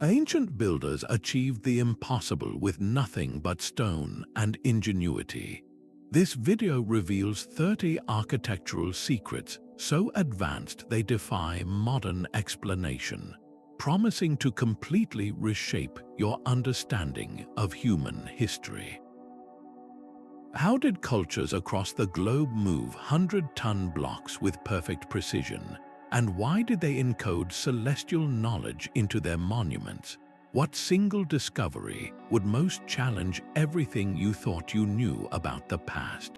Ancient builders achieved the impossible with nothing but stone and ingenuity. This video reveals 30 architectural secrets so advanced they defy modern explanation, promising to completely reshape your understanding of human history. How did cultures across the globe move 100-ton blocks with perfect precision? And why did they encode celestial knowledge into their monuments? What single discovery would most challenge everything you thought you knew about the past?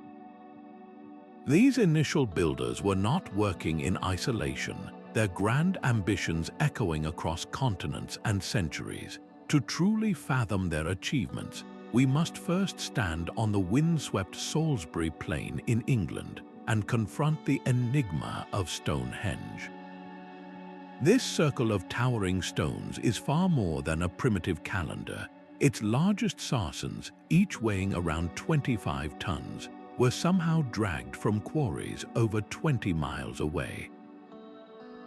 These initial builders were not working in isolation, their grand ambitions echoing across continents and centuries. To truly fathom their achievements, we must first stand on the windswept Salisbury Plain in England and confront the enigma of Stonehenge. This circle of towering stones is far more than a primitive calendar. Its largest sarcens, each weighing around 25 tons, were somehow dragged from quarries over 20 miles away.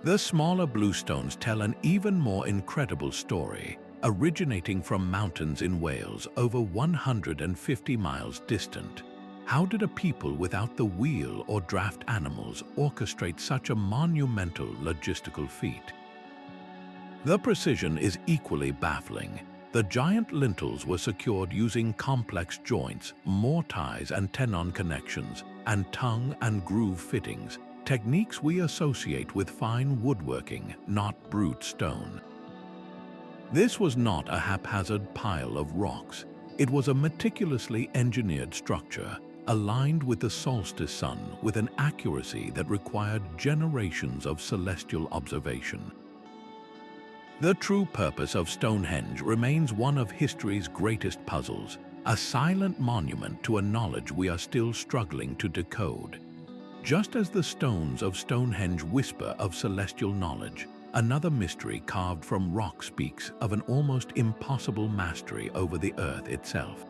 The smaller bluestones tell an even more incredible story, originating from mountains in Wales over 150 miles distant. How did a people without the wheel or draft animals orchestrate such a monumental logistical feat? The precision is equally baffling. The giant lintels were secured using complex joints, mortise and tenon connections, and tongue and groove fittings, techniques we associate with fine woodworking, not brute stone. This was not a haphazard pile of rocks. It was a meticulously engineered structure, aligned with the solstice sun with an accuracy that required generations of celestial observation. The true purpose of Stonehenge remains one of history's greatest puzzles, a silent monument to a knowledge we are still struggling to decode. Just as the stones of Stonehenge whisper of celestial knowledge, another mystery carved from rock speaks of an almost impossible mastery over the earth itself.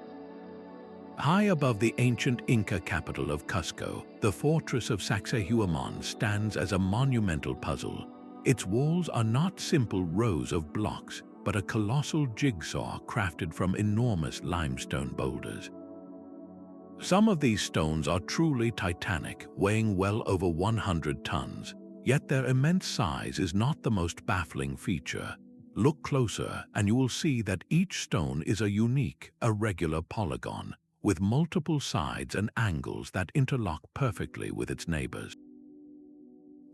High above the ancient Inca capital of Cusco, the fortress of Sacsayhuamán stands as a monumental puzzle. Its walls are not simple rows of blocks, but a colossal jigsaw crafted from enormous limestone boulders. Some of these stones are truly titanic, weighing well over 100 tons, yet their immense size is not the most baffling feature. Look closer and you will see that each stone is a unique, irregular polygon, with multiple sides and angles that interlock perfectly with its neighbors.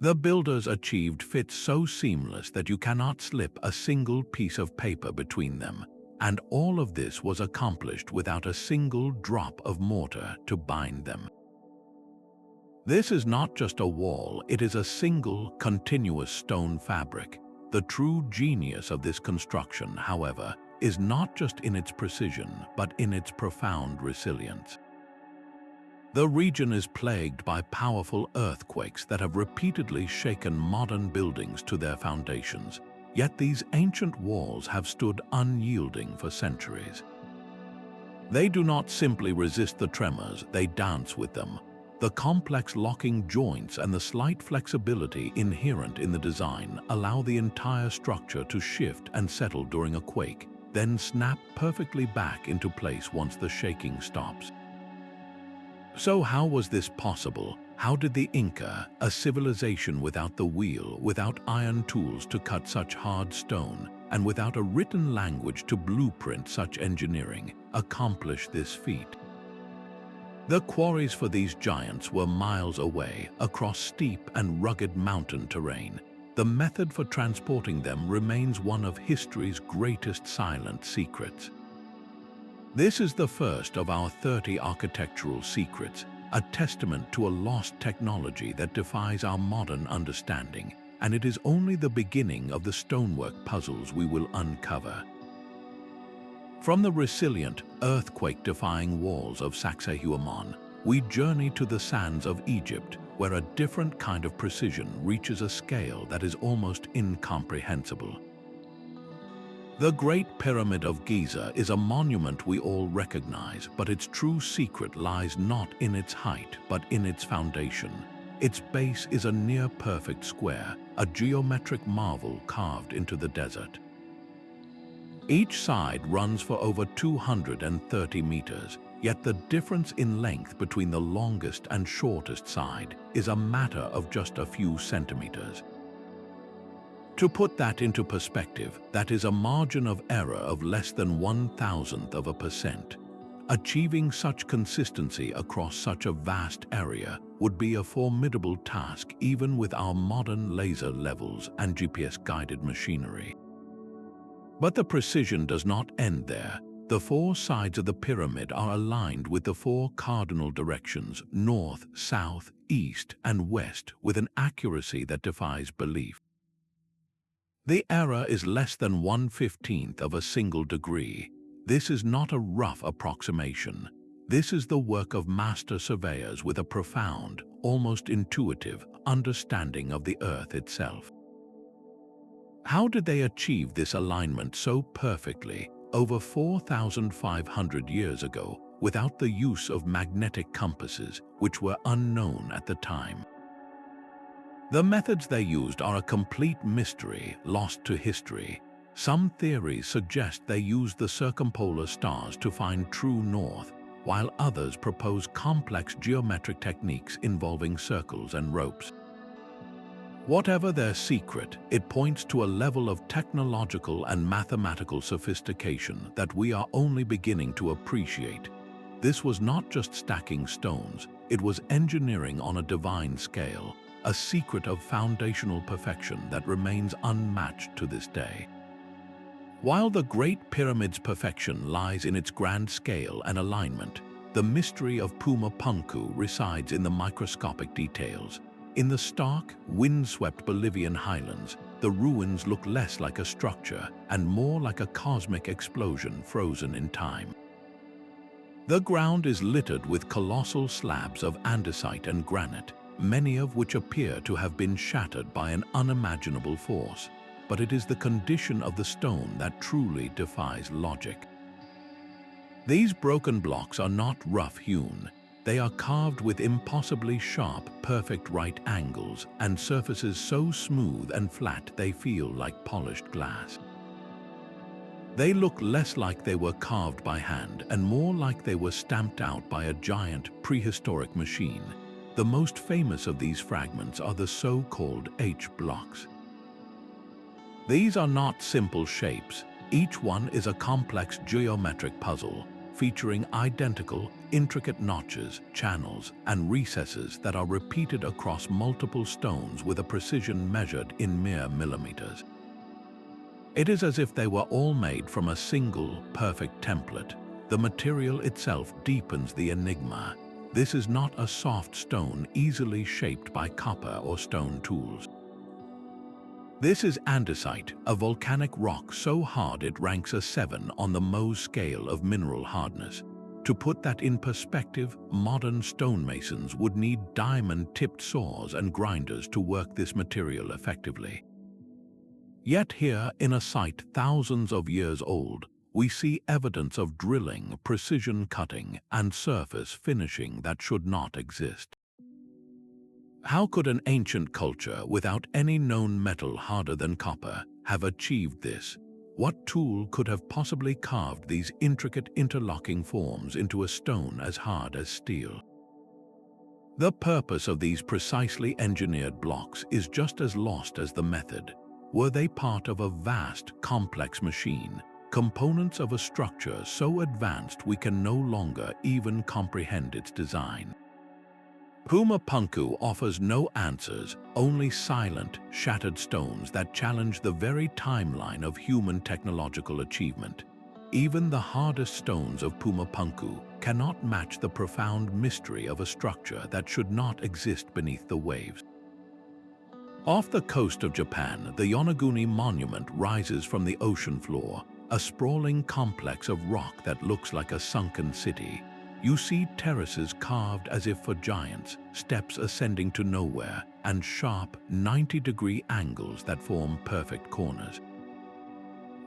The builders achieved fits so seamless that you cannot slip a single piece of paper between them, and all of this was accomplished without a single drop of mortar to bind them. This is not just a wall, it is a single, continuous stone fabric. The true genius of this construction, however, is not just in its precision, but in its profound resilience. The region is plagued by powerful earthquakes that have repeatedly shaken modern buildings to their foundations, yet these ancient walls have stood unyielding for centuries. They do not simply resist the tremors, they dance with them. The complex locking joints and the slight flexibility inherent in the design allow the entire structure to shift and settle during a quake, then snap perfectly back into place once the shaking stops. So how was this possible? How did the Inca, a civilization without the wheel, without iron tools to cut such hard stone, and without a written language to blueprint such engineering, accomplish this feat? The quarries for these giants were miles away, across steep and rugged mountain terrain. The method for transporting them remains one of history's greatest silent secrets. This is the first of our 30 architectural secrets, a testament to a lost technology that defies our modern understanding, and it is only the beginning of the stonework puzzles we will uncover. From the resilient, earthquake-defying walls of Sacsayhuamán, we journey to the sands of Egypt, where a different kind of precision reaches a scale that is almost incomprehensible. The Great Pyramid of Giza is a monument we all recognize, but its true secret lies not in its height, but in its foundation. Its base is a near-perfect square, a geometric marvel carved into the desert. Each side runs for over 230 meters, yet the difference in length between the longest and shortest side is a matter of just a few centimeters. To put that into perspective, that is a margin of error of less than 1/1000%. Achieving such consistency across such a vast area would be a formidable task even with our modern laser levels and GPS-guided machinery. But the precision does not end there. The four sides of the pyramid are aligned with the four cardinal directions, north, south, east, and west, with an accuracy that defies belief. The error is less than 1/15 of a single degree. This is not a rough approximation. This is the work of master surveyors with a profound, almost intuitive, understanding of the Earth itself. How did they achieve this alignment so perfectly over 4,500 years ago without the use of magnetic compasses, which were unknown at the time? The methods they used are a complete mystery lost to history. Some theories suggest they used the circumpolar stars to find true north, while others propose complex geometric techniques involving circles and ropes. Whatever their secret, it points to a level of technological and mathematical sophistication that we are only beginning to appreciate. This was not just stacking stones, it was engineering on a divine scale, a secret of foundational perfection that remains unmatched to this day. While the Great Pyramid's perfection lies in its grand scale and alignment, the mystery of Pumapunku resides in the microscopic details. In the stark, wind-swept Bolivian highlands, the ruins look less like a structure and more like a cosmic explosion frozen in time. The ground is littered with colossal slabs of andesite and granite, many of which appear to have been shattered by an unimaginable force, but it is the condition of the stone that truly defies logic. These broken blocks are not rough-hewn. They are carved with impossibly sharp, perfect right angles and surfaces so smooth and flat they feel like polished glass. They look less like they were carved by hand and more like they were stamped out by a giant, prehistoric machine. The most famous of these fragments are the so-called H-blocks. These are not simple shapes. Each one is a complex geometric puzzle, featuring identical, intricate notches, channels, and recesses that are repeated across multiple stones with a precision measured in mere millimeters. It is as if they were all made from a single, perfect template. The material itself deepens the enigma. This is not a soft stone easily shaped by copper or stone tools. This is andesite, a volcanic rock so hard it ranks a 7 on the Mohs scale of mineral hardness. To put that in perspective, modern stonemasons would need diamond-tipped saws and grinders to work this material effectively. Yet here, in a site thousands of years old, we see evidence of drilling, precision cutting, and surface finishing that should not exist. How could an ancient culture without any known metal harder than copper have achieved this? What tool could have possibly carved these intricate interlocking forms into a stone as hard as steel? The purpose of these precisely engineered blocks is just as lost as the method. Were they part of a vast, complex machine, components of a structure so advanced we can no longer even comprehend its design? Pumapunku offers no answers, only silent, shattered stones that challenge the very timeline of human technological achievement. Even the hardest stones of Pumapunku cannot match the profound mystery of a structure that should not exist beneath the waves. Off the coast of Japan, the Yonaguni monument rises from the ocean floor, a sprawling complex of rock that looks like a sunken city. You see terraces carved as if for giants, steps ascending to nowhere, and sharp 90-degree angles that form perfect corners.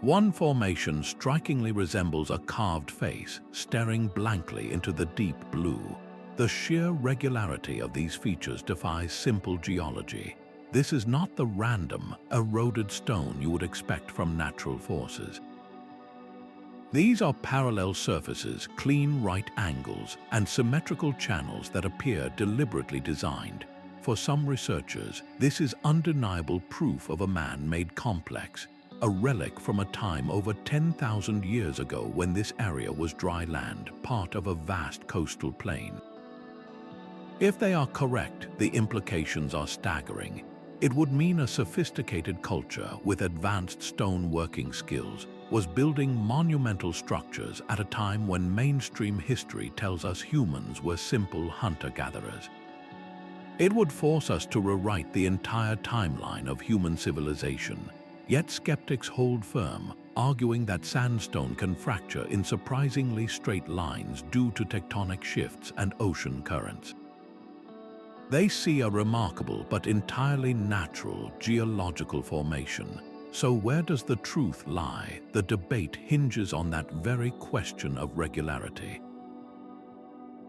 One formation strikingly resembles a carved face, staring blankly into the deep blue. The sheer regularity of these features defies simple geology. This is not the random, eroded stone you would expect from natural forces. These are parallel surfaces, clean right angles, and symmetrical channels that appear deliberately designed. For some researchers, this is undeniable proof of a man-made complex, a relic from a time over 10,000 years ago when this area was dry land, part of a vast coastal plain. If they are correct, the implications are staggering. It would mean a sophisticated culture with advanced stone working skills was building monumental structures at a time when mainstream history tells us humans were simple hunter-gatherers. It would force us to rewrite the entire timeline of human civilization, yet skeptics hold firm, arguing that sandstone can fracture in surprisingly straight lines due to tectonic shifts and ocean currents. They see a remarkable but entirely natural geological formation. So where does the truth lie? The debate hinges on that very question of regularity.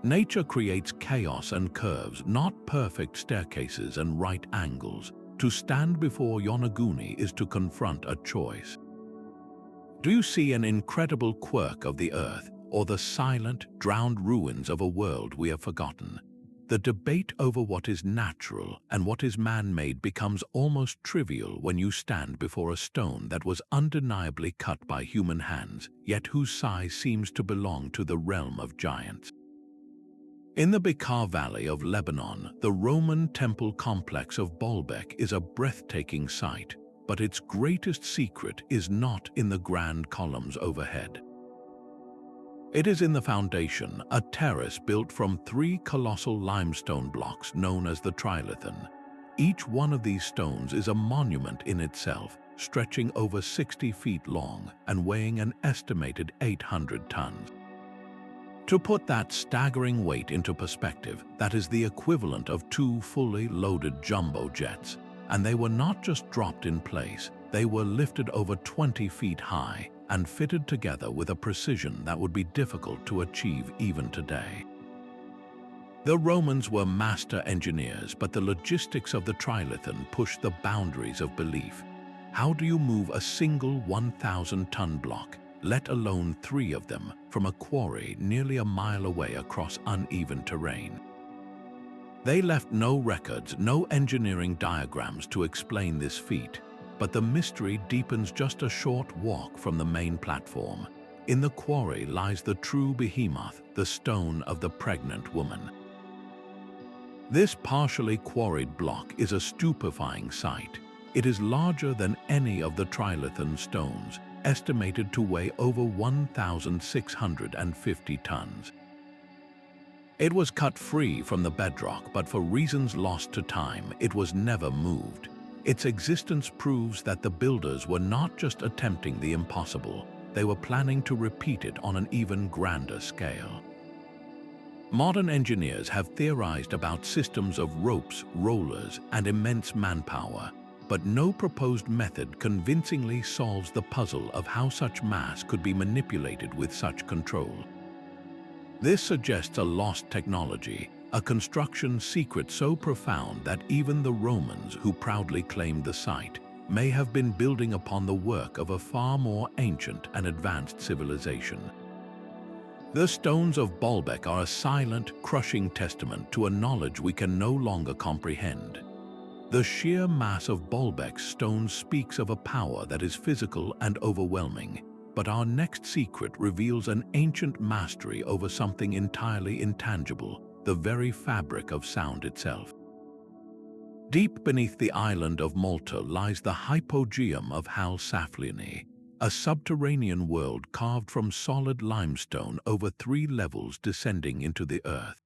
Nature creates chaos and curves, not perfect staircases and right angles. To stand before Yonaguni is to confront a choice. Do you see an incredible quirk of the earth, or the silent, drowned ruins of a world we have forgotten? The debate over what is natural and what is man-made becomes almost trivial when you stand before a stone that was undeniably cut by human hands, yet whose size seems to belong to the realm of giants. In the Bekaa Valley of Lebanon, the Roman temple complex of Baalbek is a breathtaking sight, but its greatest secret is not in the grand columns overhead. It is in the foundation, a terrace built from 3 colossal limestone blocks known as the Trilithon. Each one of these stones is a monument in itself, stretching over 60 feet long and weighing an estimated 800 tons. To put that staggering weight into perspective, that is the equivalent of 2 fully loaded jumbo jets. And they were not just dropped in place, they were lifted over 20 feet high and fitted together with a precision that would be difficult to achieve even today. The Romans were master engineers, but the logistics of the Trilithon pushed the boundaries of belief. How do you move a single 1,000-ton block, let alone 3 of them, from a quarry nearly a mile away across uneven terrain? They left no records, no engineering diagrams to explain this feat, but the mystery deepens just a short walk from the main platform. In the quarry lies the true behemoth, the stone of the pregnant woman. This partially quarried block is a stupefying sight. It is larger than any of the Trilithon stones, estimated to weigh over 1,650 tons. It was cut free from the bedrock, but for reasons lost to time, it was never moved. Its existence proves that the builders were not just attempting the impossible, they were planning to repeat it on an even grander scale. Modern engineers have theorized about systems of ropes, rollers, and immense manpower, but no proposed method convincingly solves the puzzle of how such mass could be manipulated with such control. This suggests a lost technology, a construction secret so profound that even the Romans, who proudly claimed the site, may have been building upon the work of a far more ancient and advanced civilization. The stones of Baalbek are a silent, crushing testament to a knowledge we can no longer comprehend. The sheer mass of Baalbek's stones speaks of a power that is physical and overwhelming, but our next secret reveals an ancient mastery over something entirely intangible, the very fabric of sound itself. Deep beneath the island of Malta lies the Hypogeum of Sacsayhuamán, a subterranean world carved from solid limestone over 3 levels descending into the earth.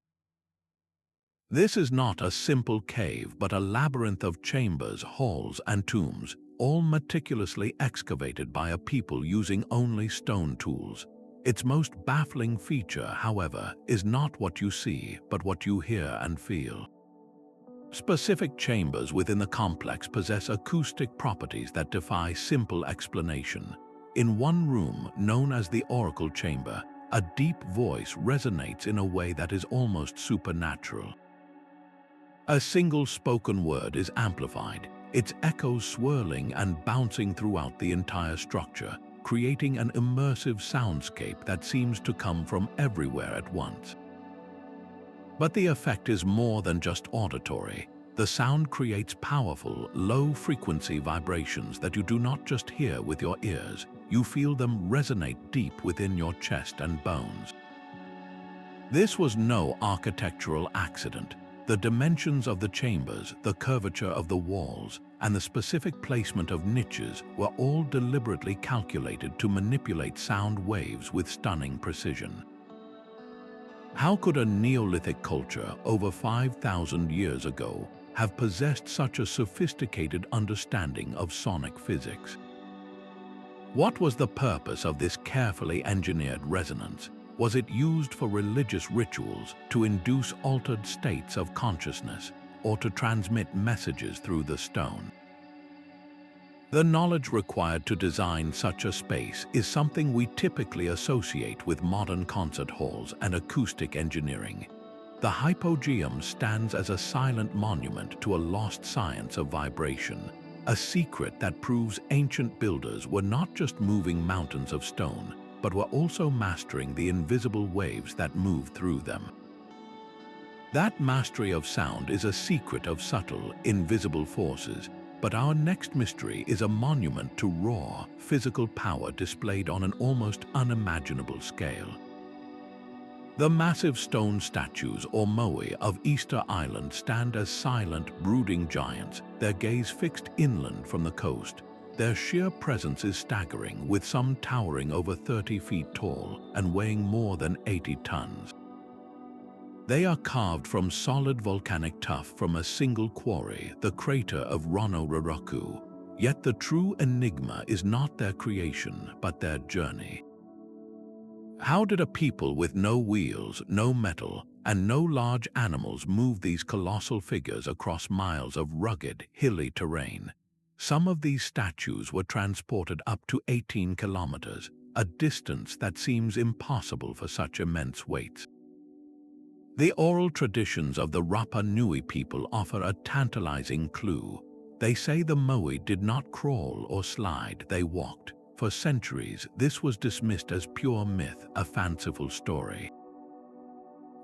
This is not a simple cave, but a labyrinth of chambers, halls, and tombs, all meticulously excavated by a people using only stone tools. Its most baffling feature, however, is not what you see, but what you hear and feel. Specific chambers within the complex possess acoustic properties that defy simple explanation. In one room, known as the Oracle Chamber, a deep voice resonates in a way that is almost supernatural. A single spoken word is amplified, its echoes swirling and bouncing throughout the entire structure, creating an immersive soundscape that seems to come from everywhere at once. But the effect is more than just auditory. The sound creates powerful, low-frequency vibrations that you do not just hear with your ears, you feel them resonate deep within your chest and bones. This was no architectural accident. The dimensions of the chambers, the curvature of the walls, and the specific placement of niches were all deliberately calculated to manipulate sound waves with stunning precision. How could a Neolithic culture over 5,000 years ago have possessed such a sophisticated understanding of sonic physics? What was the purpose of this carefully engineered resonance? Was it used for religious rituals, to induce altered states of consciousness, or to transmit messages through the stone? The knowledge required to design such a space is something we typically associate with modern concert halls and acoustic engineering. The Hypogeum stands as a silent monument to a lost science of vibration, a secret that proves ancient builders were not just moving mountains of stone, but were also mastering the invisible waves that move through them. That mastery of sound is a secret of subtle, invisible forces, but our next mystery is a monument to raw, physical power displayed on an almost unimaginable scale. The massive stone statues, or Moai, of Easter Island stand as silent, brooding giants, their gaze fixed inland from the coast. Their sheer presence is staggering, with some towering over 30 feet tall and weighing more than 80 tons. They are carved from solid volcanic tuff from a single quarry, the crater of Ronoroku. Yet the true enigma is not their creation, but their journey. How did a people with no wheels, no metal, and no large animals move these colossal figures across miles of rugged, hilly terrain? Some of these statues were transported up to 18 kilometers, a distance that seems impossible for such immense weights. The oral traditions of the Rapa Nui people offer a tantalizing clue. They say the Moai did not crawl or slide, they walked. For centuries, this was dismissed as pure myth, a fanciful story.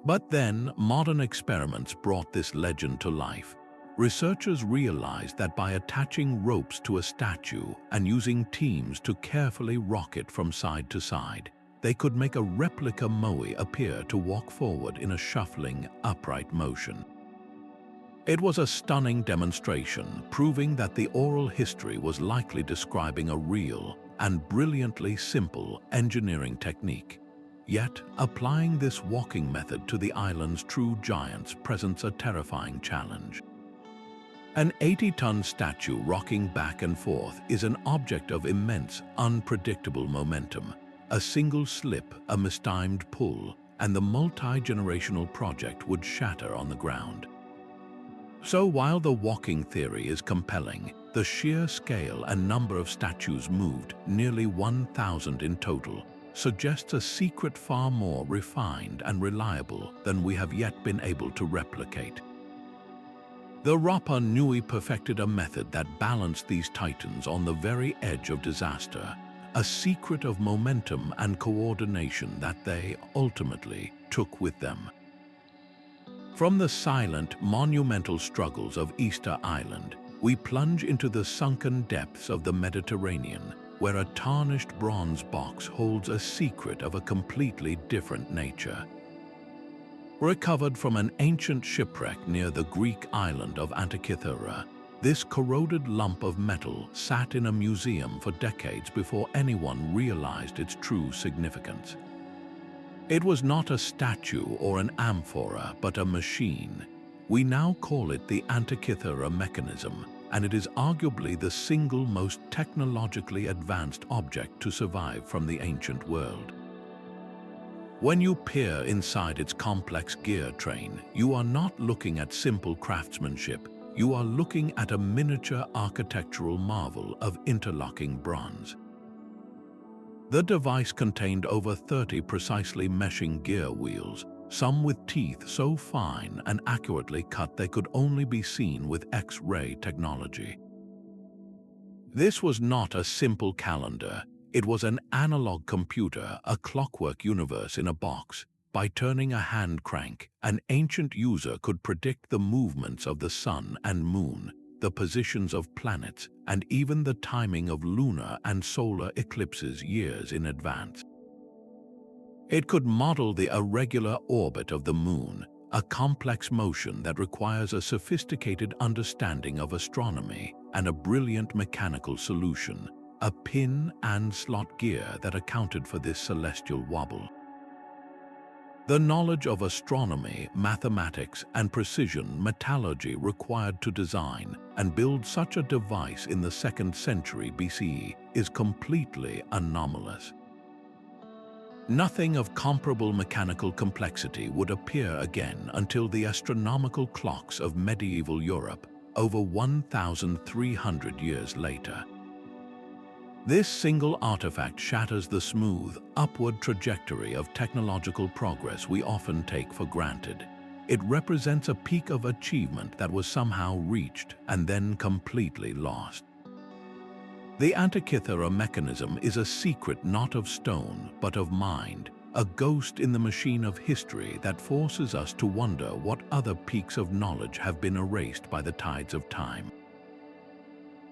But then, modern experiments brought this legend to life. Researchers realized that by attaching ropes to a statue and using teams to carefully rock it from side to side, they could make a replica Moai appear to walk forward in a shuffling, upright motion. It was a stunning demonstration, proving that the oral history was likely describing a real and brilliantly simple engineering technique. Yet, applying this walking method to the island's true giants presents a terrifying challenge. An 80-ton statue rocking back and forth is an object of immense, unpredictable momentum. A single slip, a mistimed pull, and the multi-generational project would shatter on the ground. So while the walking theory is compelling, the sheer scale and number of statues moved, nearly 1,000 in total, suggests a secret far more refined and reliable than we have yet been able to replicate. The Rapa Nui perfected a method that balanced these titans on the very edge of disaster, a secret of momentum and coordination that they ultimately took with them. From the silent, monumental struggles of Easter Island, we plunge into the sunken depths of the Mediterranean, where a tarnished bronze box holds a secret of a completely different nature. Recovered from an ancient shipwreck near the Greek island of Antikythera, this corroded lump of metal sat in a museum for decades before anyone realized its true significance. It was not a statue or an amphora, but a machine. We now call it the Antikythera Mechanism, and it is arguably the single most technologically advanced object to survive from the ancient world. When you peer inside its complex gear train, you are not looking at simple craftsmanship. You are looking at a miniature architectural marvel of interlocking bronze. The device contained over 30 precisely meshing gear wheels, some with teeth so fine and accurately cut they could only be seen with X-ray technology. This was not a simple calendar. It was an analog computer, a clockwork universe in a box. By turning a hand crank, an ancient user could predict the movements of the sun and moon, the positions of planets, and even the timing of lunar and solar eclipses years in advance. It could model the irregular orbit of the moon, a complex motion that requires a sophisticated understanding of astronomy and a brilliant mechanical solution, a pin and slot gear that accounted for this celestial wobble. The knowledge of astronomy, mathematics, and precision metallurgy required to design and build such a device in the 2nd century BCE is completely anomalous. Nothing of comparable mechanical complexity would appear again until the astronomical clocks of medieval Europe, over 1,300 years later. This single artifact shatters the smooth, upward trajectory of technological progress we often take for granted. It represents a peak of achievement that was somehow reached and then completely lost. The Antikythera Mechanism is a secret not of stone, but of mind, a ghost in the machine of history that forces us to wonder what other peaks of knowledge have been erased by the tides of time.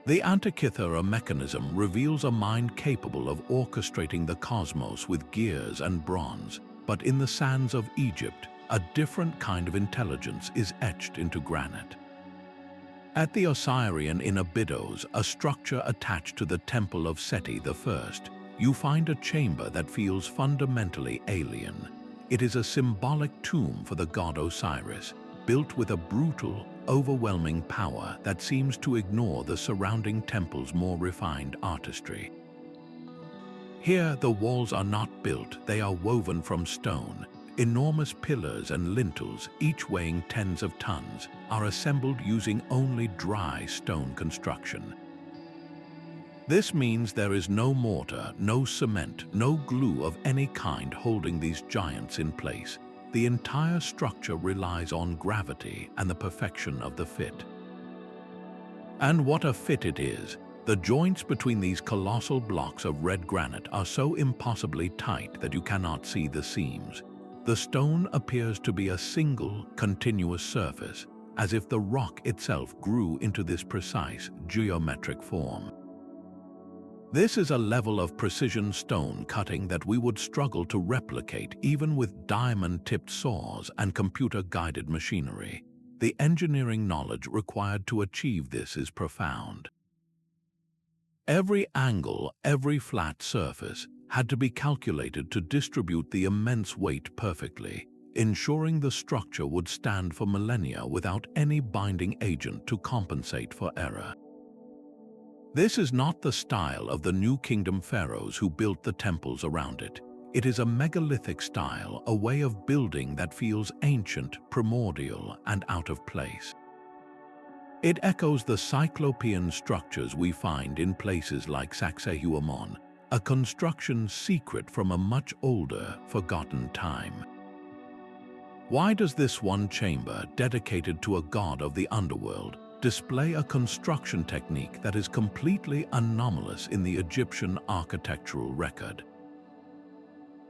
The Antikythera Mechanism reveals a mind capable of orchestrating the cosmos with gears and bronze, but in the sands of Egypt, a different kind of intelligence is etched into granite. At the Osireion in Abydos, a structure attached to the Temple of Seti I, you find a chamber that feels fundamentally alien. It is a symbolic tomb for the god Osiris, built with a brutal, overwhelming power that seems to ignore the surrounding temple's more refined artistry. Here, the walls are not built, they are woven from stone. Enormous pillars and lintels, each weighing tens of tons, are assembled using only dry stone construction. This means there is no mortar, no cement, no glue of any kind holding these giants in place. The entire structure relies on gravity and the perfection of the fit. And what a fit it is! The joints between these colossal blocks of red granite are so impossibly tight that you cannot see the seams. The stone appears to be a single, continuous surface, as if the rock itself grew into this precise, geometric form. This is a level of precision stone cutting that we would struggle to replicate even with diamond-tipped saws and computer-guided machinery. The engineering knowledge required to achieve this is profound. Every angle, every flat surface, had to be calculated to distribute the immense weight perfectly, ensuring the structure would stand for millennia without any binding agent to compensate for error. This is not the style of the New Kingdom pharaohs who built the temples around it. It is a megalithic style, a way of building that feels ancient, primordial, and out of place. It echoes the cyclopean structures we find in places like Sacsayhuamán, a construction secret from a much older, forgotten time. Why does this one chamber, dedicated to a god of the underworld, display a construction technique that is completely anomalous in the Egyptian architectural record?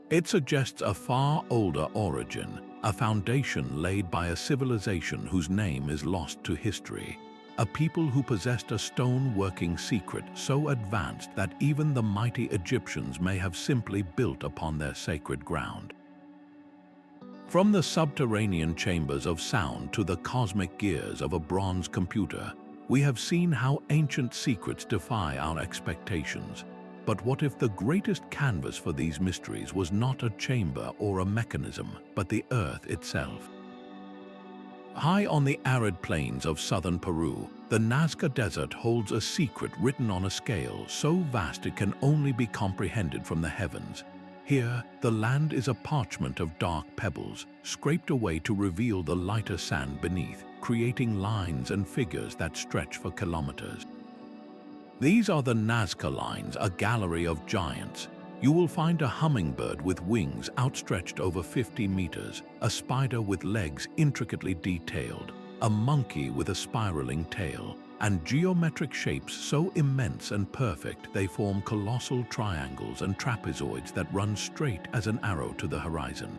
It suggests a far older origin, a foundation laid by a civilization whose name is lost to history, a people who possessed a stone-working secret so advanced that even the mighty Egyptians may have simply built upon their sacred ground. From the subterranean chambers of sound to the cosmic gears of a bronze computer, we have seen how ancient secrets defy our expectations. But what if the greatest canvas for these mysteries was not a chamber or a mechanism, but the earth itself? High on the arid plains of southern Peru, the Nazca Desert holds a secret written on a scale so vast it can only be comprehended from the heavens. Here, the land is a parchment of dark pebbles, scraped away to reveal the lighter sand beneath, creating lines and figures that stretch for kilometers. These are the Nazca Lines, a gallery of giants. You will find a hummingbird with wings outstretched over 50 meters, a spider with legs intricately detailed, a monkey with a spiraling tail, and geometric shapes so immense and perfect they form colossal triangles and trapezoids that run straight as an arrow to the horizon.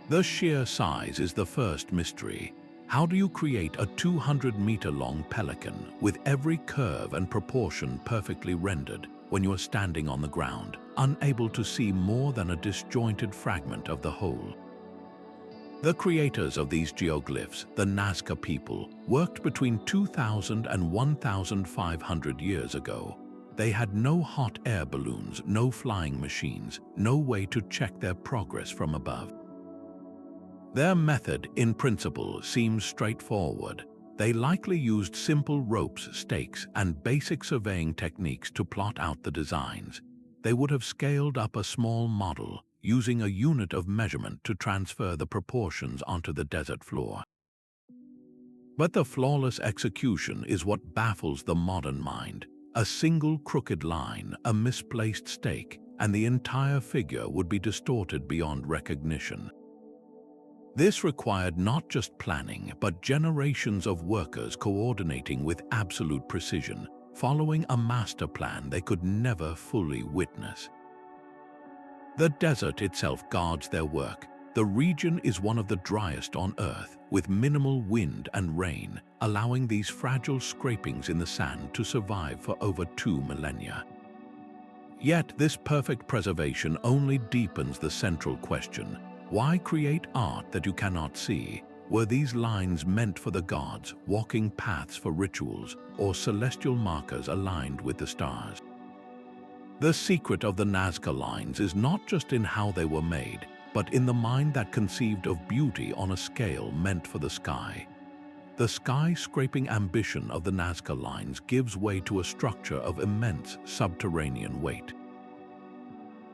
The sheer size is the first mystery. How do you create a 200-meter-long pelican with every curve and proportion perfectly rendered when you are standing on the ground, unable to see more than a disjointed fragment of the whole? The creators of these geoglyphs, the Nazca people, worked between 2,000 and 1,500 years ago. They had no hot air balloons, no flying machines, no way to check their progress from above. Their method, in principle, seems straightforward. They likely used simple ropes, stakes, and basic surveying techniques to plot out the designs. They would have scaled up a small model, using a unit of measurement to transfer the proportions onto the desert floor. But the flawless execution is what baffles the modern mind. A single crooked line, a misplaced stake, and the entire figure would be distorted beyond recognition. This required not just planning, but generations of workers coordinating with absolute precision, following a master plan they could never fully witness. The desert itself guards their work. The region is one of the driest on Earth, with minimal wind and rain, allowing these fragile scrapings in the sand to survive for over 2 millennia. Yet this perfect preservation only deepens the central question. Why create art that you cannot see? Were these lines meant for the gods, walking paths for rituals, or celestial markers aligned with the stars? The secret of the Nazca Lines is not just in how they were made, but in the mind that conceived of beauty on a scale meant for the sky. The sky-scraping ambition of the Nazca Lines gives way to a structure of immense subterranean weight.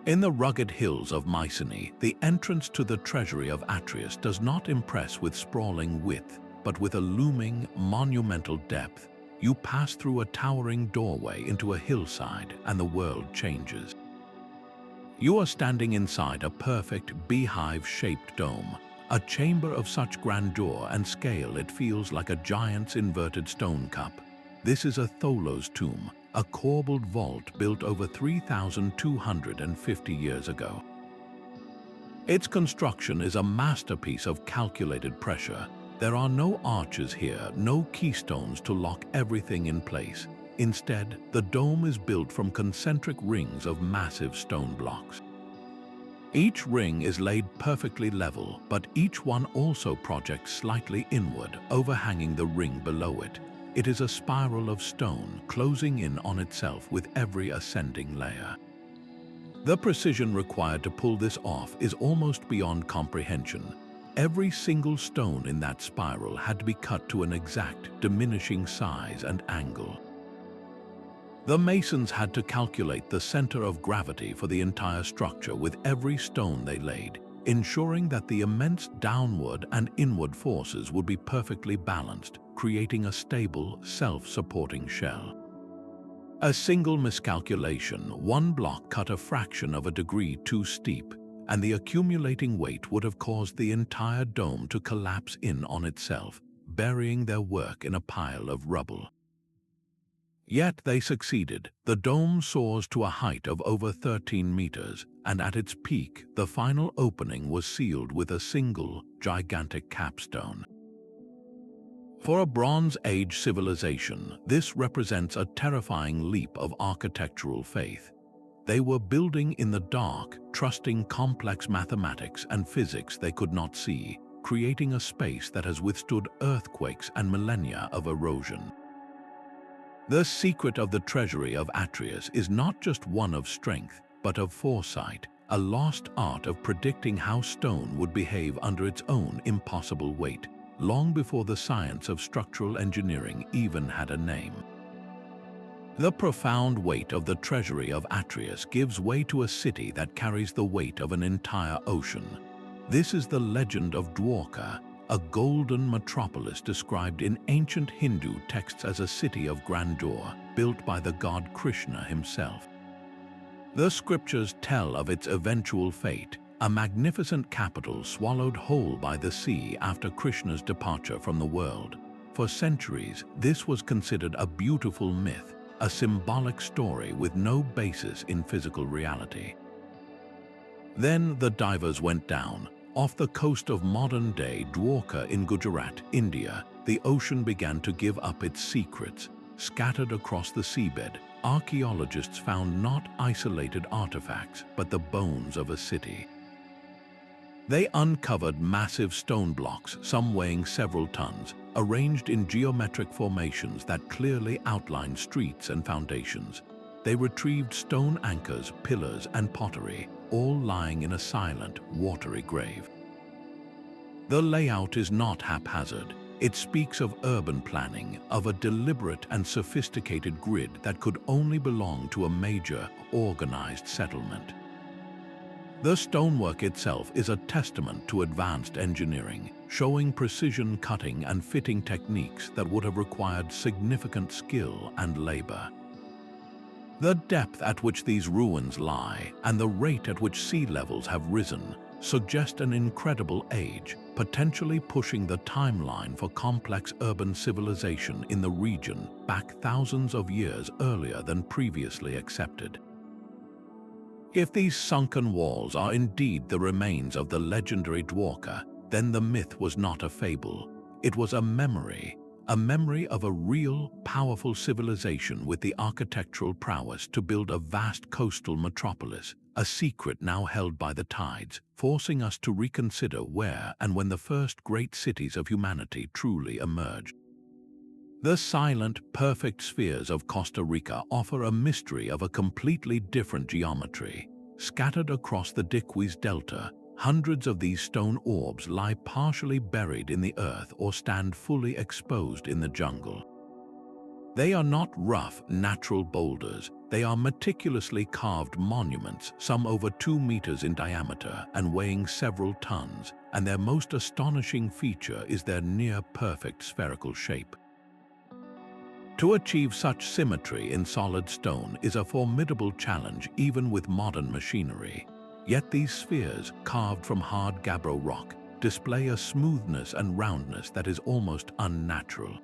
In the rugged hills of Mycenae, the entrance to the Treasury of Atreus does not impress with sprawling width, but with a looming, monumental depth. You pass through a towering doorway into a hillside, and the world changes. You are standing inside a perfect beehive-shaped dome, a chamber of such grandeur and scale it feels like a giant's inverted stone cup. This is a Tholos tomb, a corbelled vault built over 3,250 years ago. Its construction is a masterpiece of calculated pressure. There are no arches here, no keystones to lock everything in place. Instead, the dome is built from concentric rings of massive stone blocks. Each ring is laid perfectly level, but each one also projects slightly inward, overhanging the ring below it. It is a spiral of stone, closing in on itself with every ascending layer. The precision required to pull this off is almost beyond comprehension. Every single stone in that spiral had to be cut to an exact, diminishing size and angle. The masons had to calculate the center of gravity for the entire structure with every stone they laid, ensuring that the immense downward and inward forces would be perfectly balanced, creating a stable, self-supporting shell. A single miscalculation, one block cut a fraction of a degree too steep, and the accumulating weight would have caused the entire dome to collapse in on itself, burying their work in a pile of rubble. Yet they succeeded. The dome soars to a height of over 13 meters, and at its peak, the final opening was sealed with a single, gigantic capstone. For a Bronze Age civilization, this represents a terrifying leap of architectural faith. They were building in the dark, trusting complex mathematics and physics they could not see, creating a space that has withstood earthquakes and millennia of erosion. The secret of the Treasury of Atreus is not just one of strength, but of foresight, a lost art of predicting how stone would behave under its own impossible weight, long before the science of structural engineering even had a name. The profound weight of the Treasury of Atreus gives way to a city that carries the weight of an entire ocean. This is the legend of Dwarka, a golden metropolis described in ancient Hindu texts as a city of grandeur, built by the god Krishna himself. The scriptures tell of its eventual fate, a magnificent capital swallowed whole by the sea after Krishna's departure from the world. For centuries, this was considered a beautiful myth, a symbolic story with no basis in physical reality. Then the divers went down. Off the coast of modern-day Dwarka in Gujarat, India, the ocean began to give up its secrets. Scattered across the seabed, archaeologists found not isolated artifacts, but the bones of a city. They uncovered massive stone blocks, some weighing several tons, arranged in geometric formations that clearly outlined streets and foundations. They retrieved stone anchors, pillars, and pottery, all lying in a silent, watery grave. The layout is not haphazard. It speaks of urban planning, of a deliberate and sophisticated grid that could only belong to a major, organized settlement. The stonework itself is a testament to advanced engineering, showing precision cutting and fitting techniques that would have required significant skill and labor. The depth at which these ruins lie and the rate at which sea levels have risen suggest an incredible age, potentially pushing the timeline for complex urban civilization in the region back thousands of years earlier than previously accepted. If these sunken walls are indeed the remains of the legendary Dwarka, then the myth was not a fable. It was a memory of a real, powerful civilization with the architectural prowess to build a vast coastal metropolis, a secret now held by the tides, forcing us to reconsider where and when the first great cities of humanity truly emerged. The silent, perfect spheres of Costa Rica offer a mystery of a completely different geometry. Scattered across the Diquis Delta, hundreds of these stone orbs lie partially buried in the earth or stand fully exposed in the jungle. They are not rough, natural boulders. They are meticulously carved monuments, some over 2 meters in diameter and weighing several tons, and their most astonishing feature is their near-perfect spherical shape. To achieve such symmetry in solid stone is a formidable challenge even with modern machinery. Yet these spheres, carved from hard gabbro rock, display a smoothness and roundness that is almost unnatural.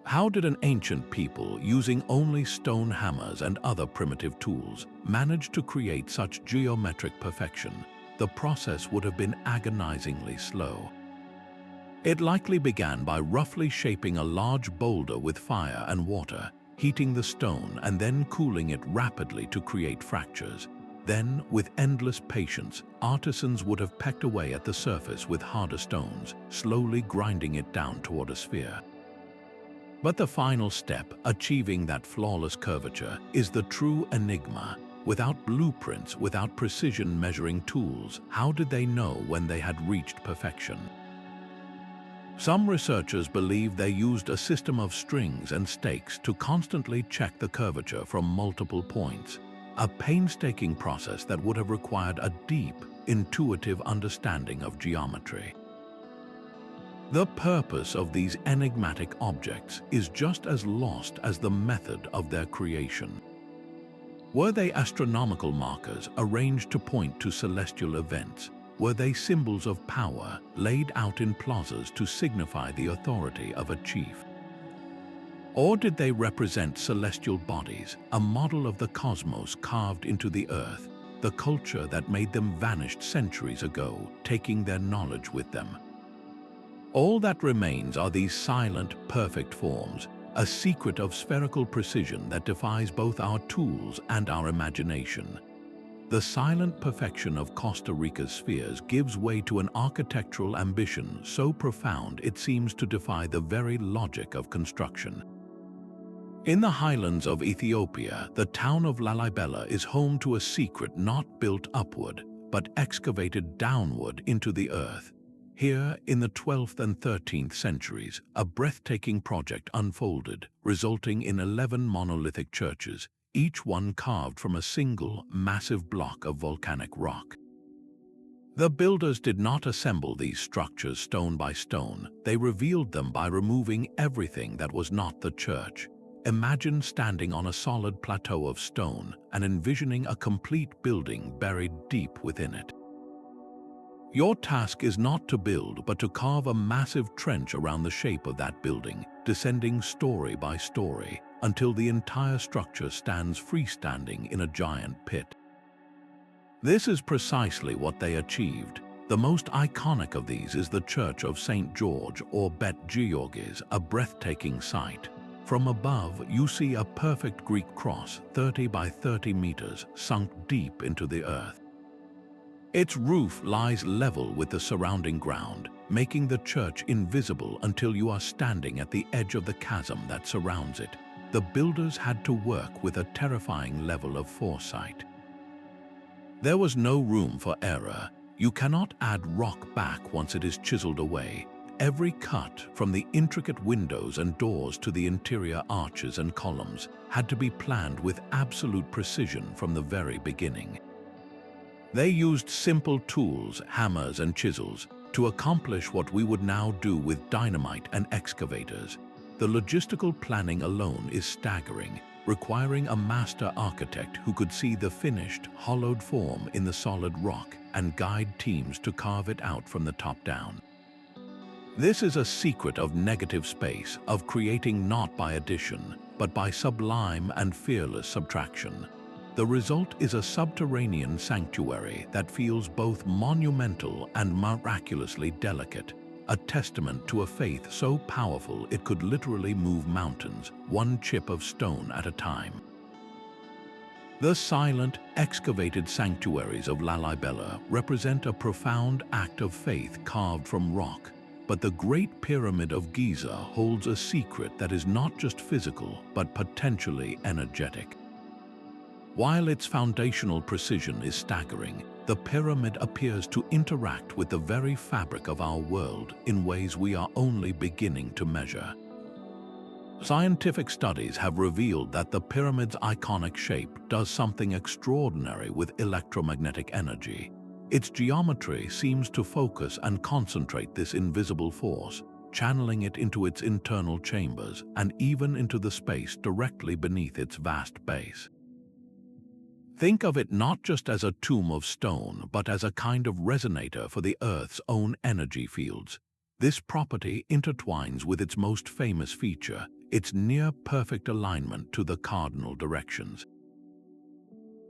How did an ancient people, using only stone hammers and other primitive tools, manage to create such geometric perfection? The process would have been agonizingly slow. It likely began by roughly shaping a large boulder with fire and water, heating the stone and then cooling it rapidly to create fractures. Then, with endless patience, artisans would have pecked away at the surface with harder stones, slowly grinding it down toward a sphere. But the final step, achieving that flawless curvature, is the true enigma. Without blueprints, without precision measuring tools, how did they know when they had reached perfection? Some researchers believe they used a system of strings and stakes to constantly check the curvature from multiple points, a painstaking process that would have required a deep, intuitive understanding of geometry. The purpose of these enigmatic objects is just as lost as the method of their creation. Were they astronomical markers arranged to point to celestial events? Were they symbols of power laid out in plazas to signify the authority of a chief? Or did they represent celestial bodies, a model of the cosmos carved into the earth, the culture that made them vanished centuries ago, taking their knowledge with them? All that remains are these silent, perfect forms, a secret of spherical precision that defies both our tools and our imagination. The silent perfection of Costa Rica's spheres gives way to an architectural ambition so profound it seems to defy the very logic of construction. In the highlands of Ethiopia, the town of Lalibela is home to a secret not built upward, but excavated downward into the earth. Here, in the 12th and 13th centuries, a breathtaking project unfolded, resulting in 11 monolithic churches, each one carved from a single, massive block of volcanic rock. The builders did not assemble these structures stone by stone. They revealed them by removing everything that was not the church. Imagine standing on a solid plateau of stone and envisioning a complete building buried deep within it. Your task is not to build, but to carve a massive trench around the shape of that building, descending story by story, until the entire structure stands freestanding in a giant pit. This is precisely what they achieved. The most iconic of these is the Church of St. George, or Bet Georgis, a breathtaking sight. From above, you see a perfect Greek cross, 30 by 30 meters, sunk deep into the earth. Its roof lies level with the surrounding ground, making the church invisible until you are standing at the edge of the chasm that surrounds it. The builders had to work with a terrifying level of foresight. There was no room for error. You cannot add rock back once it is chiseled away. Every cut, from the intricate windows and doors to the interior arches and columns, had to be planned with absolute precision from the very beginning. They used simple tools, hammers and chisels, to accomplish what we would now do with dynamite and excavators. The logistical planning alone is staggering, requiring a master architect who could see the finished, hollowed form in the solid rock and guide teams to carve it out from the top down. This is a secret of negative space, of creating not by addition, but by sublime and fearless subtraction. The result is a subterranean sanctuary that feels both monumental and miraculously delicate, a testament to a faith so powerful it could literally move mountains, one chip of stone at a time. The silent, excavated sanctuaries of Lalibela represent a profound act of faith carved from rock, but the Great Pyramid of Giza holds a secret that is not just physical, but potentially energetic. While its foundational precision is staggering, the pyramid appears to interact with the very fabric of our world in ways we are only beginning to measure. Scientific studies have revealed that the pyramid's iconic shape does something extraordinary with electromagnetic energy. Its geometry seems to focus and concentrate this invisible force, channeling it into its internal chambers and even into the space directly beneath its vast base. Think of it not just as a tomb of stone, but as a kind of resonator for the Earth's own energy fields. This property intertwines with its most famous feature, its near-perfect alignment to the cardinal directions.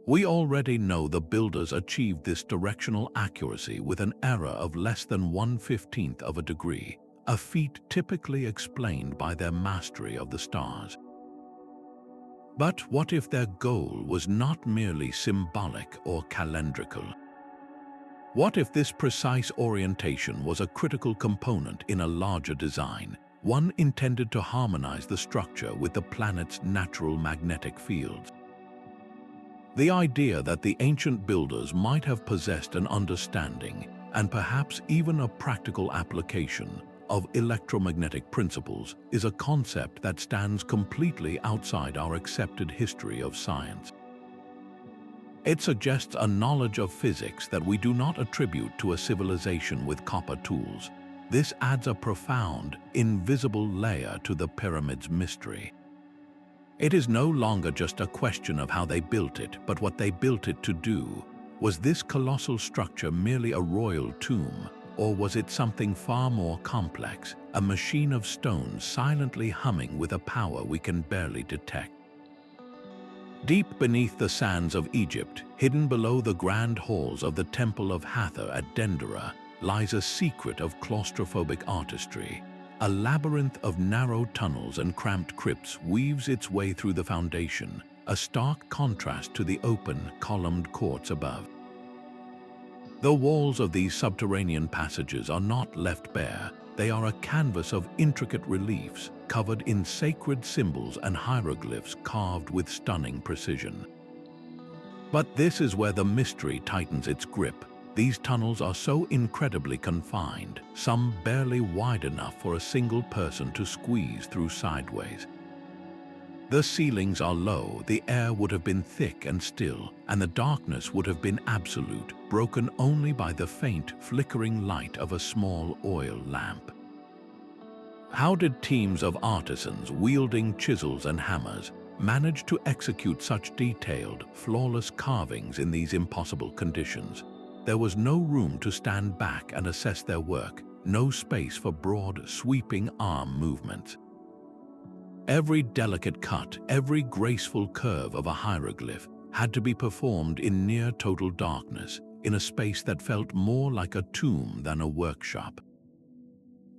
We already know the builders achieved this directional accuracy with an error of less than 1/15 of a degree, a feat typically explained by their mastery of the stars. But what if their goal was not merely symbolic or calendrical? What if this precise orientation was a critical component in a larger design, one intended to harmonize the structure with the planet's natural magnetic fields? The idea that the ancient builders might have possessed an understanding, and perhaps even a practical application, of electromagnetic principles is a concept that stands completely outside our accepted history of science. It suggests a knowledge of physics that we do not attribute to a civilization with copper tools. This adds a profound, invisible layer to the pyramid's mystery. It is no longer just a question of how they built it, but what they built it to do. Was this colossal structure merely a royal tomb? Or was it something far more complex, a machine of stone silently humming with a power we can barely detect? Deep beneath the sands of Egypt, hidden below the grand halls of the Temple of Hathor at Dendera, lies a secret of claustrophobic artistry. A labyrinth of narrow tunnels and cramped crypts weaves its way through the foundation, a stark contrast to the open, columned courts above. The walls of these subterranean passages are not left bare. They are a canvas of intricate reliefs, covered in sacred symbols and hieroglyphs carved with stunning precision. But this is where the mystery tightens its grip. These tunnels are so incredibly confined, some barely wide enough for a single person to squeeze through sideways. The ceilings are low, the air would have been thick and still, and the darkness would have been absolute, broken only by the faint, flickering light of a small oil lamp. How did teams of artisans wielding chisels and hammers manage to execute such detailed, flawless carvings in these impossible conditions? There was no room to stand back and assess their work, no space for broad, sweeping arm movements. Every delicate cut, every graceful curve of a hieroglyph had to be performed in near total darkness, in a space that felt more like a tomb than a workshop.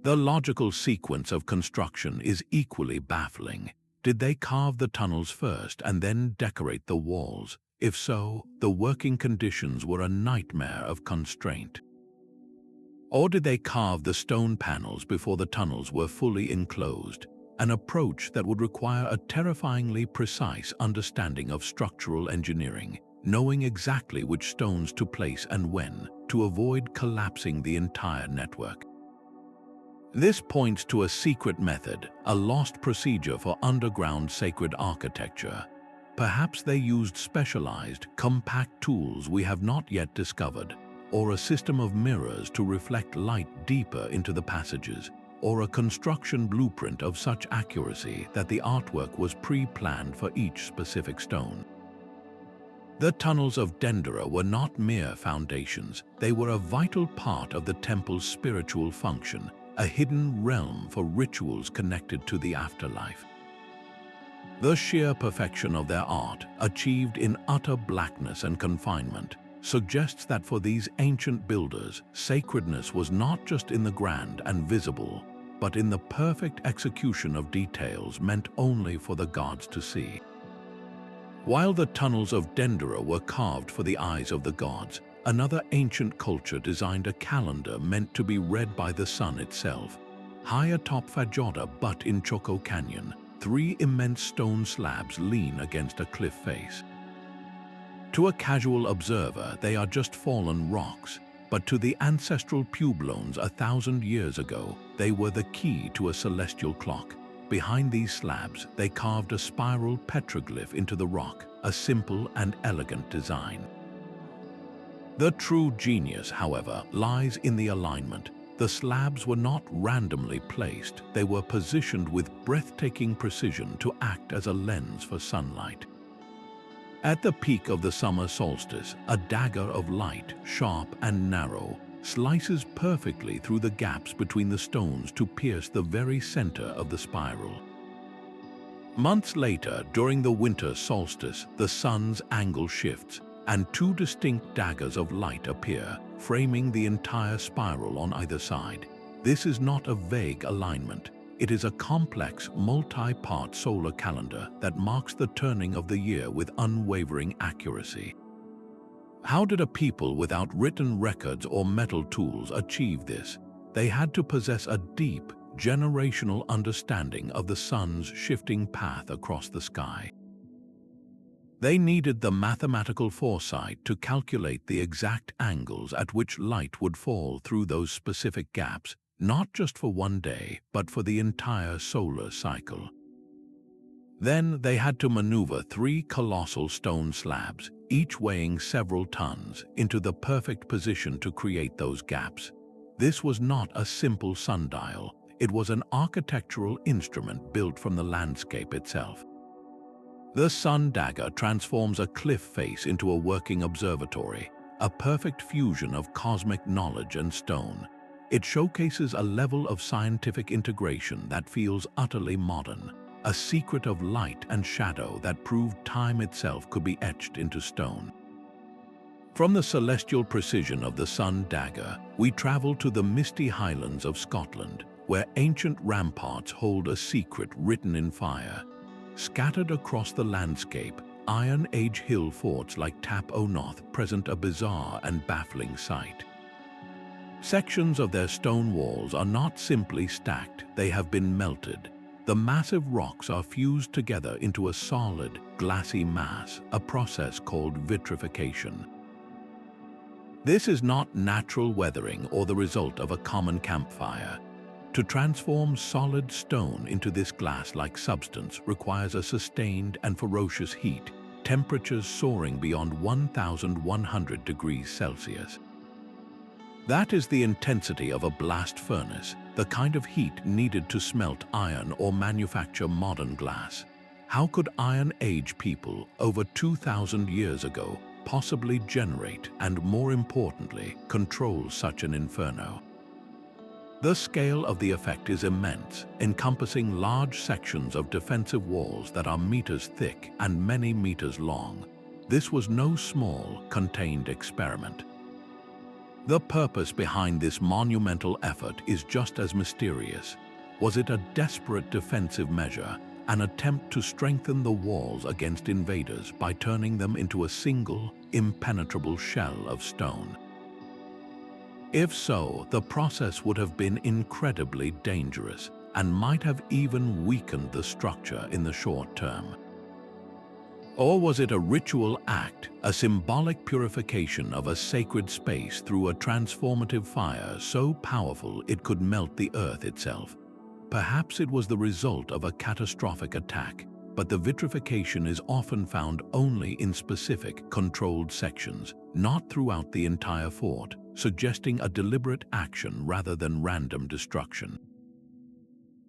The logical sequence of construction is equally baffling. Did they carve the tunnels first and then decorate the walls? If so, the working conditions were a nightmare of constraint. Or did they carve the stone panels before the tunnels were fully enclosed? An approach that would require a terrifyingly precise understanding of structural engineering, knowing exactly which stones to place and when, to avoid collapsing the entire network. This points to a secret method, a lost procedure for underground sacred architecture. Perhaps they used specialized, compact tools we have not yet discovered, or a system of mirrors to reflect light deeper into the passages, or a construction blueprint of such accuracy that the artwork was pre-planned for each specific stone. The tunnels of Dendera were not mere foundations, they were a vital part of the temple's spiritual function, a hidden realm for rituals connected to the afterlife. The sheer perfection of their art, achieved in utter blackness and confinement, suggests that for these ancient builders, sacredness was not just in the grand and visible, but in the perfect execution of details meant only for the gods to see. While the tunnels of Dendera were carved for the eyes of the gods, another ancient culture designed a calendar meant to be read by the sun itself. High atop Fajoda but in Choco Canyon, 3 immense stone slabs lean against a cliff face. To a casual observer, they are just fallen rocks, but to the ancestral Pueblones 1,000 years ago, they were the key to a celestial clock. Behind these slabs, they carved a spiral petroglyph into the rock, a simple and elegant design. The true genius, however, lies in the alignment. The slabs were not randomly placed, they were positioned with breathtaking precision to act as a lens for sunlight. At the peak of the summer solstice, a dagger of light, sharp and narrow, slices perfectly through the gaps between the stones to pierce the very center of the spiral. Months later, during the winter solstice, the sun's angle shifts, and 2 distinct daggers of light appear, framing the entire spiral on either side. This is not a vague alignment. It is a complex, multi-part solar calendar that marks the turning of the year with unwavering accuracy. How did a people without written records or metal tools achieve this? They had to possess a deep, generational understanding of the sun's shifting path across the sky. They needed the mathematical foresight to calculate the exact angles at which light would fall through those specific gaps, not just for one day, but for the entire solar cycle. Then they had to maneuver 3 colossal stone slabs, each weighing several tons, into the perfect position to create those gaps. This was not a simple sundial, it was an architectural instrument built from the landscape itself. The Sun Dagger transforms a cliff face into a working observatory, a perfect fusion of cosmic knowledge and stone. It showcases a level of scientific integration that feels utterly modern, a secret of light and shadow that proved time itself could be etched into stone. From the celestial precision of the Sun Dagger, we travel to the misty highlands of Scotland, where ancient ramparts hold a secret written in fire. Scattered across the landscape, Iron Age hill forts like Tap O'Noth present a bizarre and baffling sight. Sections of their stone walls are not simply stacked, they have been melted. The massive rocks are fused together into a solid, glassy mass, a process called vitrification. This is not natural weathering or the result of a common campfire. To transform solid stone into this glass-like substance requires a sustained and ferocious heat, temperatures soaring beyond 1,100 degrees Celsius. That is the intensity of a blast furnace, the kind of heat needed to smelt iron or manufacture modern glass. How could Iron Age people, over 2,000 years ago, possibly generate and, more importantly, control such an inferno. The scale of the effect is immense, encompassing large sections of defensive walls that are meters thick and many meters long. This was no small, contained experiment. The purpose behind this monumental effort is just as mysterious. Was it a desperate defensive measure, an attempt to strengthen the walls against invaders by turning them into a single, impenetrable shell of stone? If so, the process would have been incredibly dangerous and might have even weakened the structure in the short term. Or was it a ritual act, a symbolic purification of a sacred space through a transformative fire so powerful it could melt the earth itself? Perhaps it was the result of a catastrophic attack, but the vitrification is often found only in specific, controlled sections, not throughout the entire fort, suggesting a deliberate action rather than random destruction.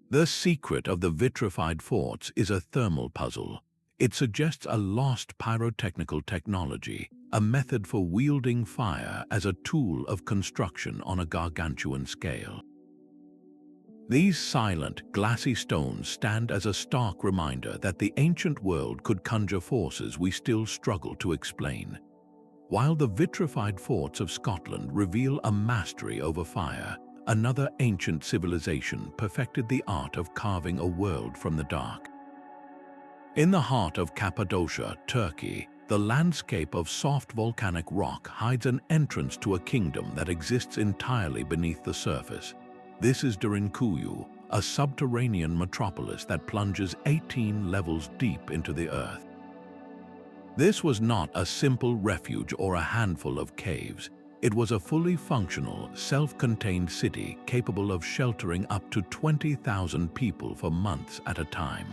The secret of the vitrified forts is a thermal puzzle. It suggests a lost pyrotechnical technology, a method for wielding fire as a tool of construction on a gargantuan scale. These silent, glassy stones stand as a stark reminder that the ancient world could conjure forces we still struggle to explain. While the vitrified forts of Scotland reveal a mastery over fire, another ancient civilization perfected the art of carving a world from the dark. In the heart of Cappadocia, Turkey, the landscape of soft volcanic rock hides an entrance to a kingdom that exists entirely beneath the surface. This is Derinkuyu, a subterranean metropolis that plunges 18 levels deep into the earth. This was not a simple refuge or a handful of caves. It was a fully functional, self-contained city capable of sheltering up to 20,000 people for months at a time.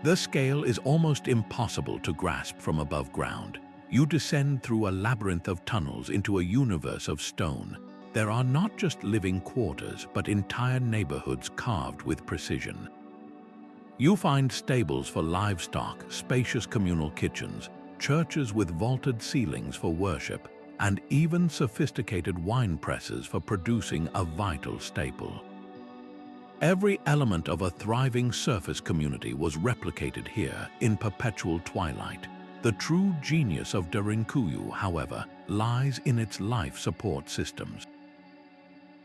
The scale is almost impossible to grasp from above ground. You descend through a labyrinth of tunnels into a universe of stone. There are not just living quarters, but entire neighborhoods carved with precision. You find stables for livestock, spacious communal kitchens, churches with vaulted ceilings for worship, and even sophisticated wine presses for producing a vital staple. Every element of a thriving surface community was replicated here in perpetual twilight. The true genius of Derinkuyu, however, lies in its life support systems.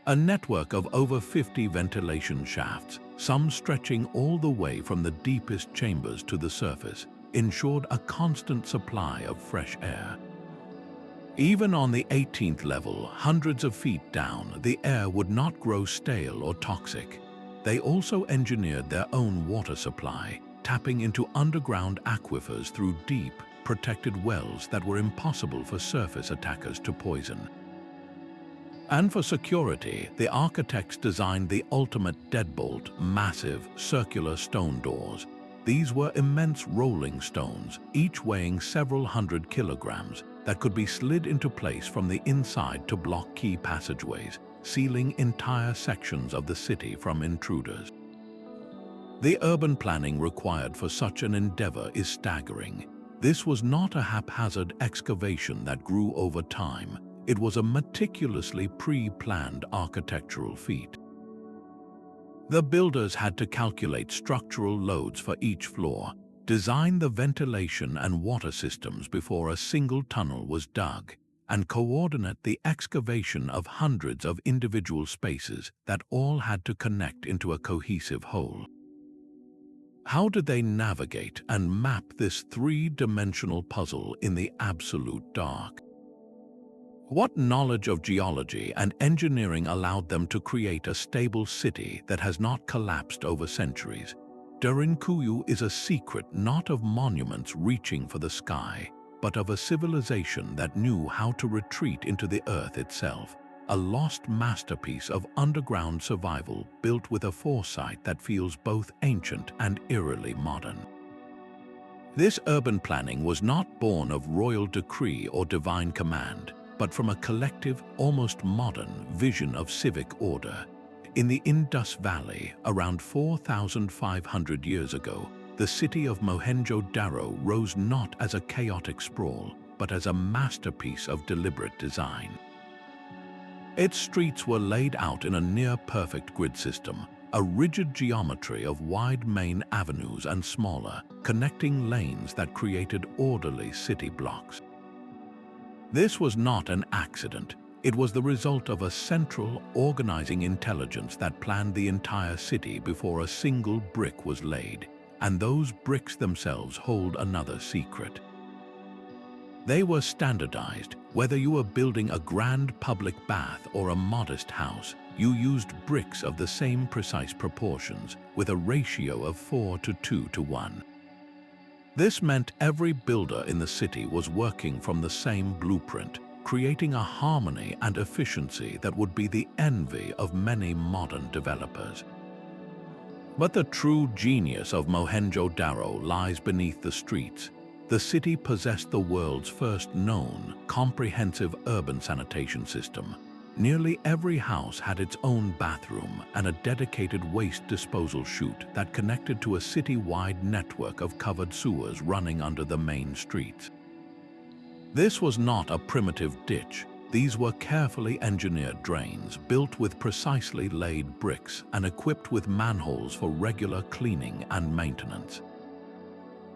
A network of over 50 ventilation shafts, some stretching all the way from the deepest chambers to the surface, ensured a constant supply of fresh air. Even on the 18th level, hundreds of feet down, the air would not grow stale or toxic. They also engineered their own water supply, tapping into underground aquifers through deep, protected wells that were impossible for surface attackers to poison. And for security, the architects designed the ultimate deadbolt, massive, circular stone doors. These were immense rolling stones, each weighing several hundred kilograms, that could be slid into place from the inside to block key passageways, sealing entire sections of the city from intruders. The urban planning required for such an endeavor is staggering. This was not a haphazard excavation that grew over time. It was a meticulously pre-planned architectural feat. The builders had to calculate structural loads for each floor, design the ventilation and water systems before a single tunnel was dug, and coordinate the excavation of hundreds of individual spaces that all had to connect into a cohesive whole. How did they navigate and map this three-dimensional puzzle in the absolute dark? What knowledge of geology and engineering allowed them to create a stable city that has not collapsed over centuries? Derinkuyu is a secret not of monuments reaching for the sky, but of a civilization that knew how to retreat into the earth itself, a lost masterpiece of underground survival built with a foresight that feels both ancient and eerily modern. This urban planning was not born of royal decree or divine command, but from a collective, almost modern vision of civic order. In the Indus Valley, around 4,500 years ago, the city of Mohenjo-Daro rose not as a chaotic sprawl, but as a masterpiece of deliberate design. Its streets were laid out in a near-perfect grid system, a rigid geometry of wide main avenues and smaller, connecting lanes that created orderly city blocks. This was not an accident. It was the result of a central, organizing intelligence that planned the entire city before a single brick was laid, and those bricks themselves hold another secret. They were standardized. Whether you were building a grand public bath or a modest house, you used bricks of the same precise proportions, with a ratio of 4:2:1. This meant every builder in the city was working from the same blueprint, creating a harmony and efficiency that would be the envy of many modern developers. But the true genius of Mohenjo-Daro lies beneath the streets. The city possessed the world's first known, comprehensive urban sanitation system. Nearly every house had its own bathroom and a dedicated waste disposal chute that connected to a city-wide network of covered sewers running under the main streets. This was not a primitive ditch. These were carefully engineered drains built with precisely laid bricks and equipped with manholes for regular cleaning and maintenance.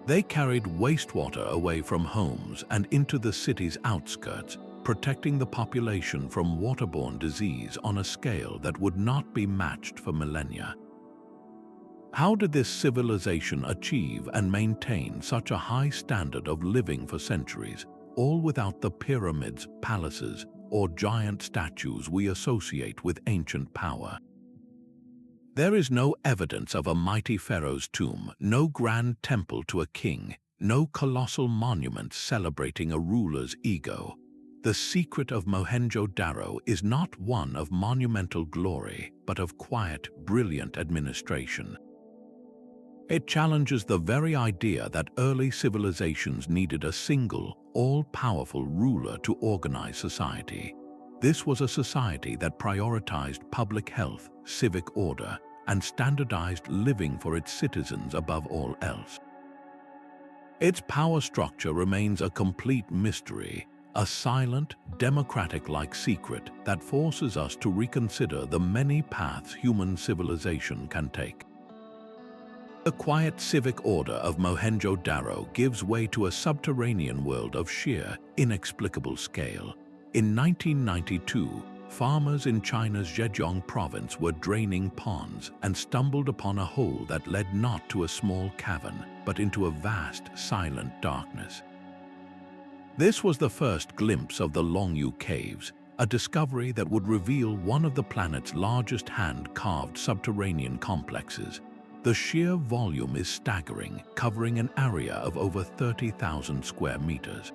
They carried wastewater away from homes and into the city's outskirts, protecting the population from waterborne disease on a scale that would not be matched for millennia. How did this civilization achieve and maintain such a high standard of living for centuries, all without the pyramids, palaces, or giant statues we associate with ancient power? There is no evidence of a mighty pharaoh's tomb, no grand temple to a king, no colossal monument celebrating a ruler's ego. The secret of Mohenjo-Daro is not one of monumental glory, but of quiet, brilliant administration. It challenges the very idea that early civilizations needed a single, all-powerful ruler to organize society. This was a society that prioritized public health, civic order, and standardized living for its citizens above all else. Its power structure remains a complete mystery, a silent, democratic-like secret that forces us to reconsider the many paths human civilization can take. The quiet civic order of Mohenjo-Daro gives way to a subterranean world of sheer, inexplicable scale. In 1992, farmers in China's Zhejiang province were draining ponds and stumbled upon a hole that led not to a small cavern, but into a vast, silent darkness. This was the first glimpse of the Longyu Caves, a discovery that would reveal one of the planet's largest hand-carved subterranean complexes. The sheer volume is staggering, covering an area of over 30,000 square meters.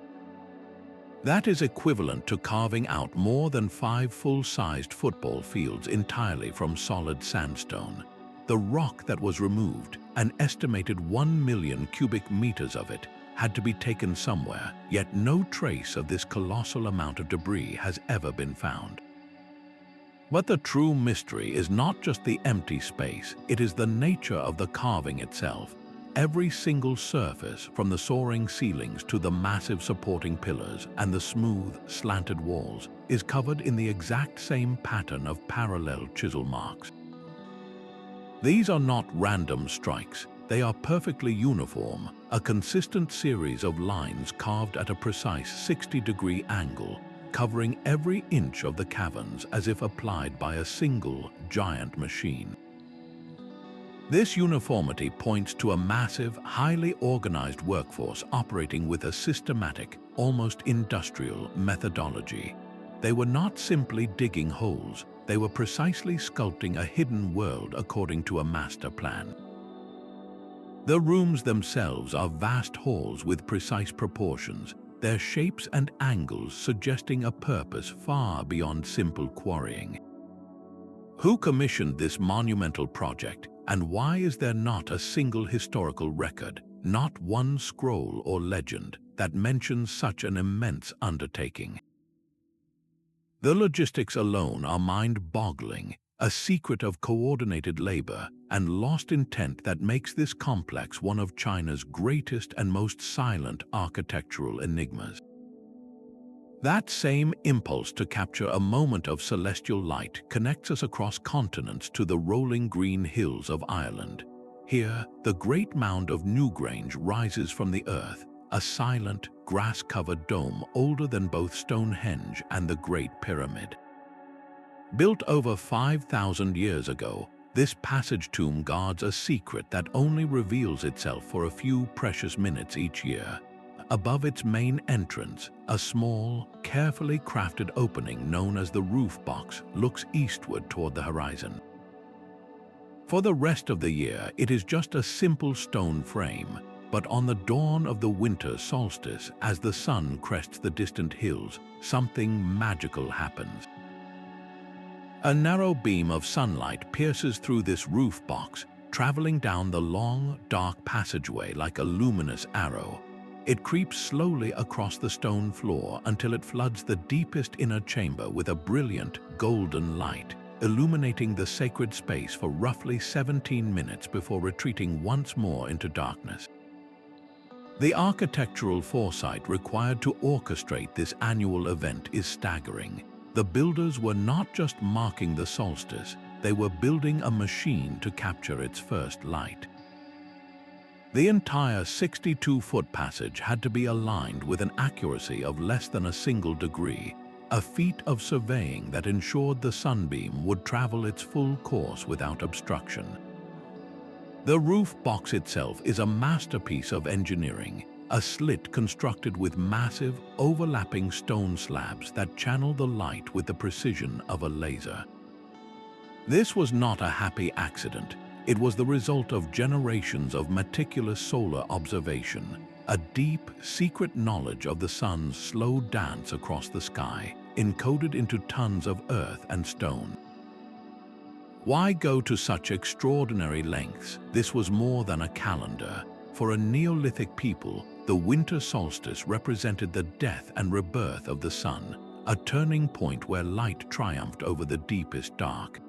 That is equivalent to carving out more than 5 full-sized football fields entirely from solid sandstone. The rock that was removed, an estimated 1 million cubic meters of it, had to be taken somewhere, yet no trace of this colossal amount of debris has ever been found. But the true mystery is not just the empty space, it is the nature of the carving itself. Every single surface, from the soaring ceilings to the massive supporting pillars and the smooth, slanted walls, is covered in the exact same pattern of parallel chisel marks. These are not random strikes, they are perfectly uniform, a consistent series of lines carved at a precise 60-degree angle, covering every inch of the caverns as if applied by a single, giant machine. This uniformity points to a massive, highly organized workforce operating with a systematic, almost industrial methodology. They were not simply digging holes, they were precisely sculpting a hidden world according to a master plan. The rooms themselves are vast halls with precise proportions, their shapes and angles suggesting a purpose far beyond simple quarrying. Who commissioned this monumental project? And why is there not a single historical record, not one scroll or legend, that mentions such an immense undertaking? The logistics alone are mind-boggling, a secret of coordinated labor and lost intent that makes this complex one of China's greatest and most silent architectural enigmas. That same impulse to capture a moment of celestial light connects us across continents to the rolling green hills of Ireland. Here, the great mound of Newgrange rises from the earth, a silent, grass-covered dome older than both Stonehenge and the Great Pyramid. Built over 5,000 years ago, this passage tomb guards a secret that only reveals itself for a few precious minutes each year. Above its main entrance, a small, carefully crafted opening known as the roof box looks eastward toward the horizon. For the rest of the year, it is just a simple stone frame, but on the dawn of the winter solstice, as the sun crests the distant hills, something magical happens. A narrow beam of sunlight pierces through this roof box, traveling down the long, dark passageway like a luminous arrow. It creeps slowly across the stone floor until it floods the deepest inner chamber with a brilliant, golden light, illuminating the sacred space for roughly 17 minutes before retreating once more into darkness. The architectural foresight required to orchestrate this annual event is staggering. The builders were not just marking the solstice, they were building a machine to capture its first light. The entire 62-foot passage had to be aligned with an accuracy of less than a single degree, a feat of surveying that ensured the sunbeam would travel its full course without obstruction. The roof box itself is a masterpiece of engineering, a slit constructed with massive, overlapping stone slabs that channel the light with the precision of a laser. This was not a happy accident. It was the result of generations of meticulous solar observation, a deep, secret knowledge of the sun's slow dance across the sky, encoded into tons of earth and stone. Why go to such extraordinary lengths? This was more than a calendar. For a Neolithic people, the winter solstice represented the death and rebirth of the sun, a turning point where light triumphed over the deepest dark.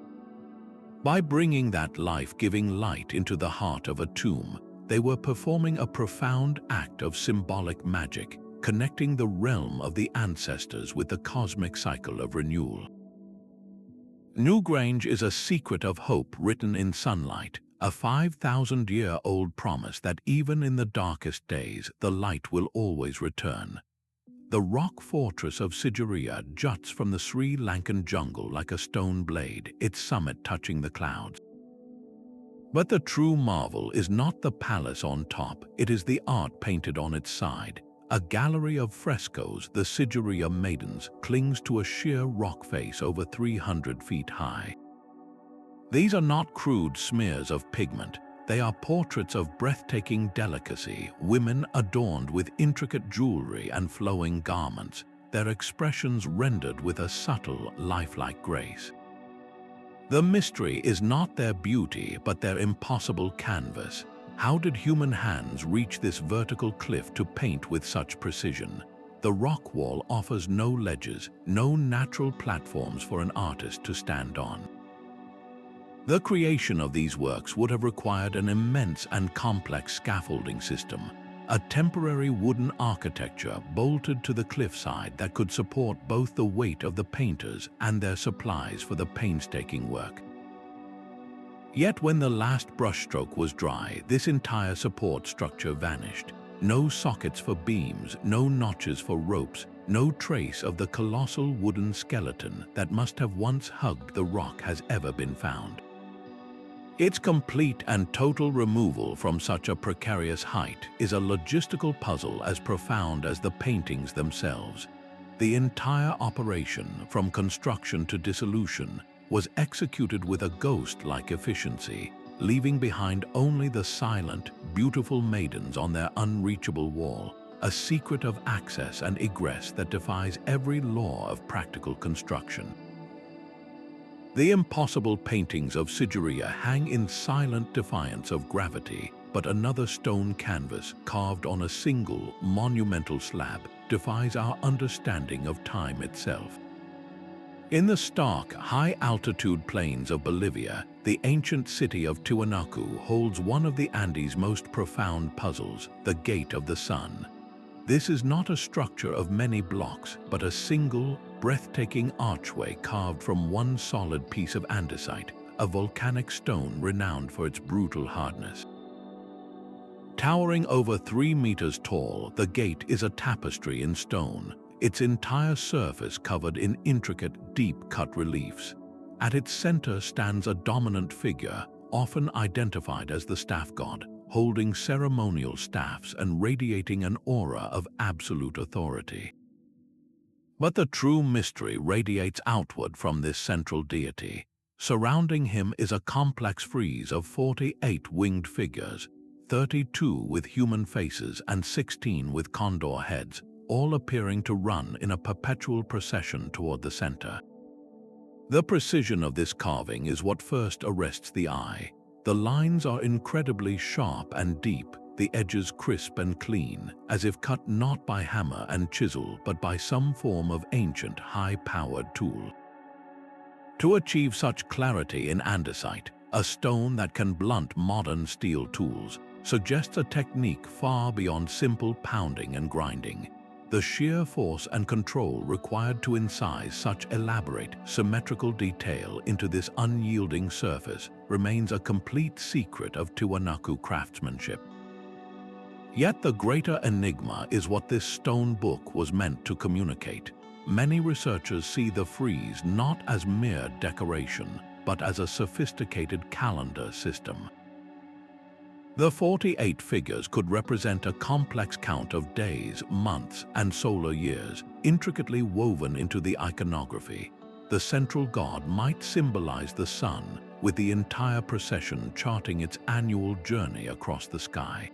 By bringing that life-giving light into the heart of a tomb, they were performing a profound act of symbolic magic, connecting the realm of the ancestors with the cosmic cycle of renewal. Newgrange is a secret of hope written in sunlight, a 5,000-year-old promise that even in the darkest days, the light will always return. The rock fortress of Sigiriya juts from the Sri Lankan jungle like a stone blade, its summit touching the clouds. But the true marvel is not the palace on top, it is the art painted on its side. A gallery of frescoes, the Sigiriya Maidens, clings to a sheer rock face over 300 feet high. These are not crude smears of pigment. They are portraits of breathtaking delicacy, women adorned with intricate jewelry and flowing garments, their expressions rendered with a subtle, lifelike grace. The mystery is not their beauty, but their impossible canvas. How did human hands reach this vertical cliff to paint with such precision? The rock wall offers no ledges, no natural platforms for an artist to stand on. The creation of these works would have required an immense and complex scaffolding system, a temporary wooden architecture bolted to the cliffside that could support both the weight of the painters and their supplies for the painstaking work. Yet when the last brushstroke was dry, this entire support structure vanished. No sockets for beams, no notches for ropes, no trace of the colossal wooden skeleton that must have once hugged the rock has ever been found. Its complete and total removal from such a precarious height is a logistical puzzle as profound as the paintings themselves. The entire operation, from construction to dissolution, was executed with a ghost-like efficiency, leaving behind only the silent, beautiful maidens on their unreachable wall, a secret of access and egress that defies every law of practical construction. The impossible paintings of Sigiriya hang in silent defiance of gravity, but another stone canvas carved on a single, monumental slab defies our understanding of time itself. In the stark, high-altitude plains of Bolivia, the ancient city of Tiwanaku holds one of the Andes' most profound puzzles, the Gate of the Sun. This is not a structure of many blocks, but a single, breathtaking archway carved from one solid piece of andesite, a volcanic stone renowned for its brutal hardness. Towering over 3 meters tall, the gate is a tapestry in stone, its entire surface covered in intricate, deep-cut reliefs. At its center stands a dominant figure, often identified as the staff god, holding ceremonial staffs and radiating an aura of absolute authority. But the true mystery radiates outward from this central deity. Surrounding him is a complex frieze of 48 winged figures, 32 with human faces and 16 with condor heads, all appearing to run in a perpetual procession toward the center. The precision of this carving is what first arrests the eye. The lines are incredibly sharp and deep, the edges crisp and clean, as if cut not by hammer and chisel but by some form of ancient, high-powered tool. To achieve such clarity in andesite, a stone that can blunt modern steel tools, suggests a technique far beyond simple pounding and grinding. The sheer force and control required to incise such elaborate, symmetrical detail into this unyielding surface remains a complete secret of Tiwanaku craftsmanship. Yet the greater enigma is what this stone book was meant to communicate. Many researchers see the frieze not as mere decoration, but as a sophisticated calendar system. The 48 figures could represent a complex count of days, months, and solar years, intricately woven into the iconography. The central god might symbolize the sun, with the entire procession charting its annual journey across the sky.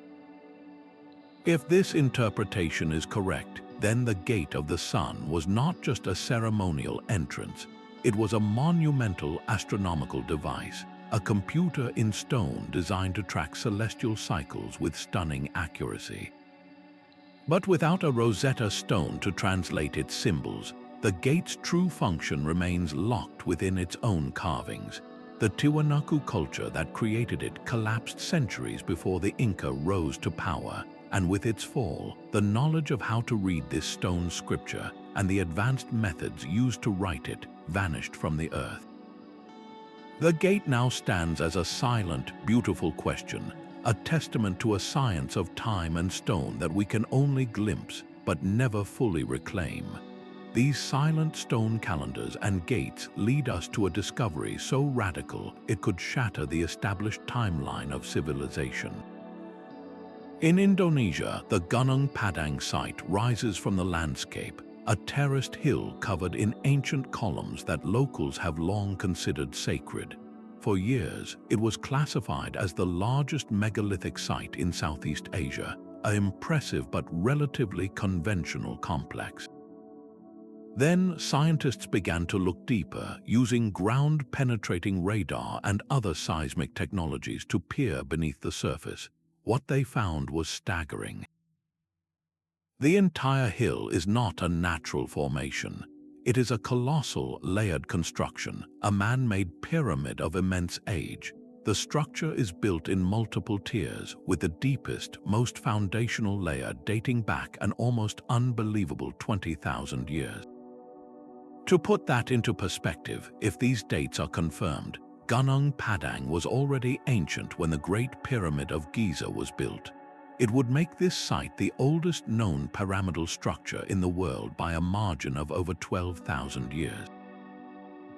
If this interpretation is correct, then the Gate of the Sun was not just a ceremonial entrance, it was a monumental astronomical device, a computer in stone designed to track celestial cycles with stunning accuracy. But without a Rosetta Stone to translate its symbols, the gate's true function remains locked within its own carvings. The Tiwanaku culture that created it collapsed centuries before the Inca rose to power, and with its fall, the knowledge of how to read this stone scripture and the advanced methods used to write it vanished from the earth. The gate now stands as a silent, beautiful question, a testament to a science of time and stone that we can only glimpse but never fully reclaim. These silent stone calendars and gates lead us to a discovery so radical it could shatter the established timeline of civilization. In Indonesia, the Gunung Padang site rises from the landscape, a terraced hill covered in ancient columns that locals have long considered sacred. For years, it was classified as the largest megalithic site in Southeast Asia, an impressive but relatively conventional complex. Then, scientists began to look deeper, using ground-penetrating radar and other seismic technologies to peer beneath the surface. What they found was staggering. The entire hill is not a natural formation. It is a colossal, layered construction, a man-made pyramid of immense age. The structure is built in multiple tiers, with the deepest, most foundational layer dating back an almost unbelievable 20,000 years. To put that into perspective, if these dates are confirmed, Gunung Padang was already ancient when the Great Pyramid of Giza was built. It would make this site the oldest known pyramidal structure in the world by a margin of over 12,000 years.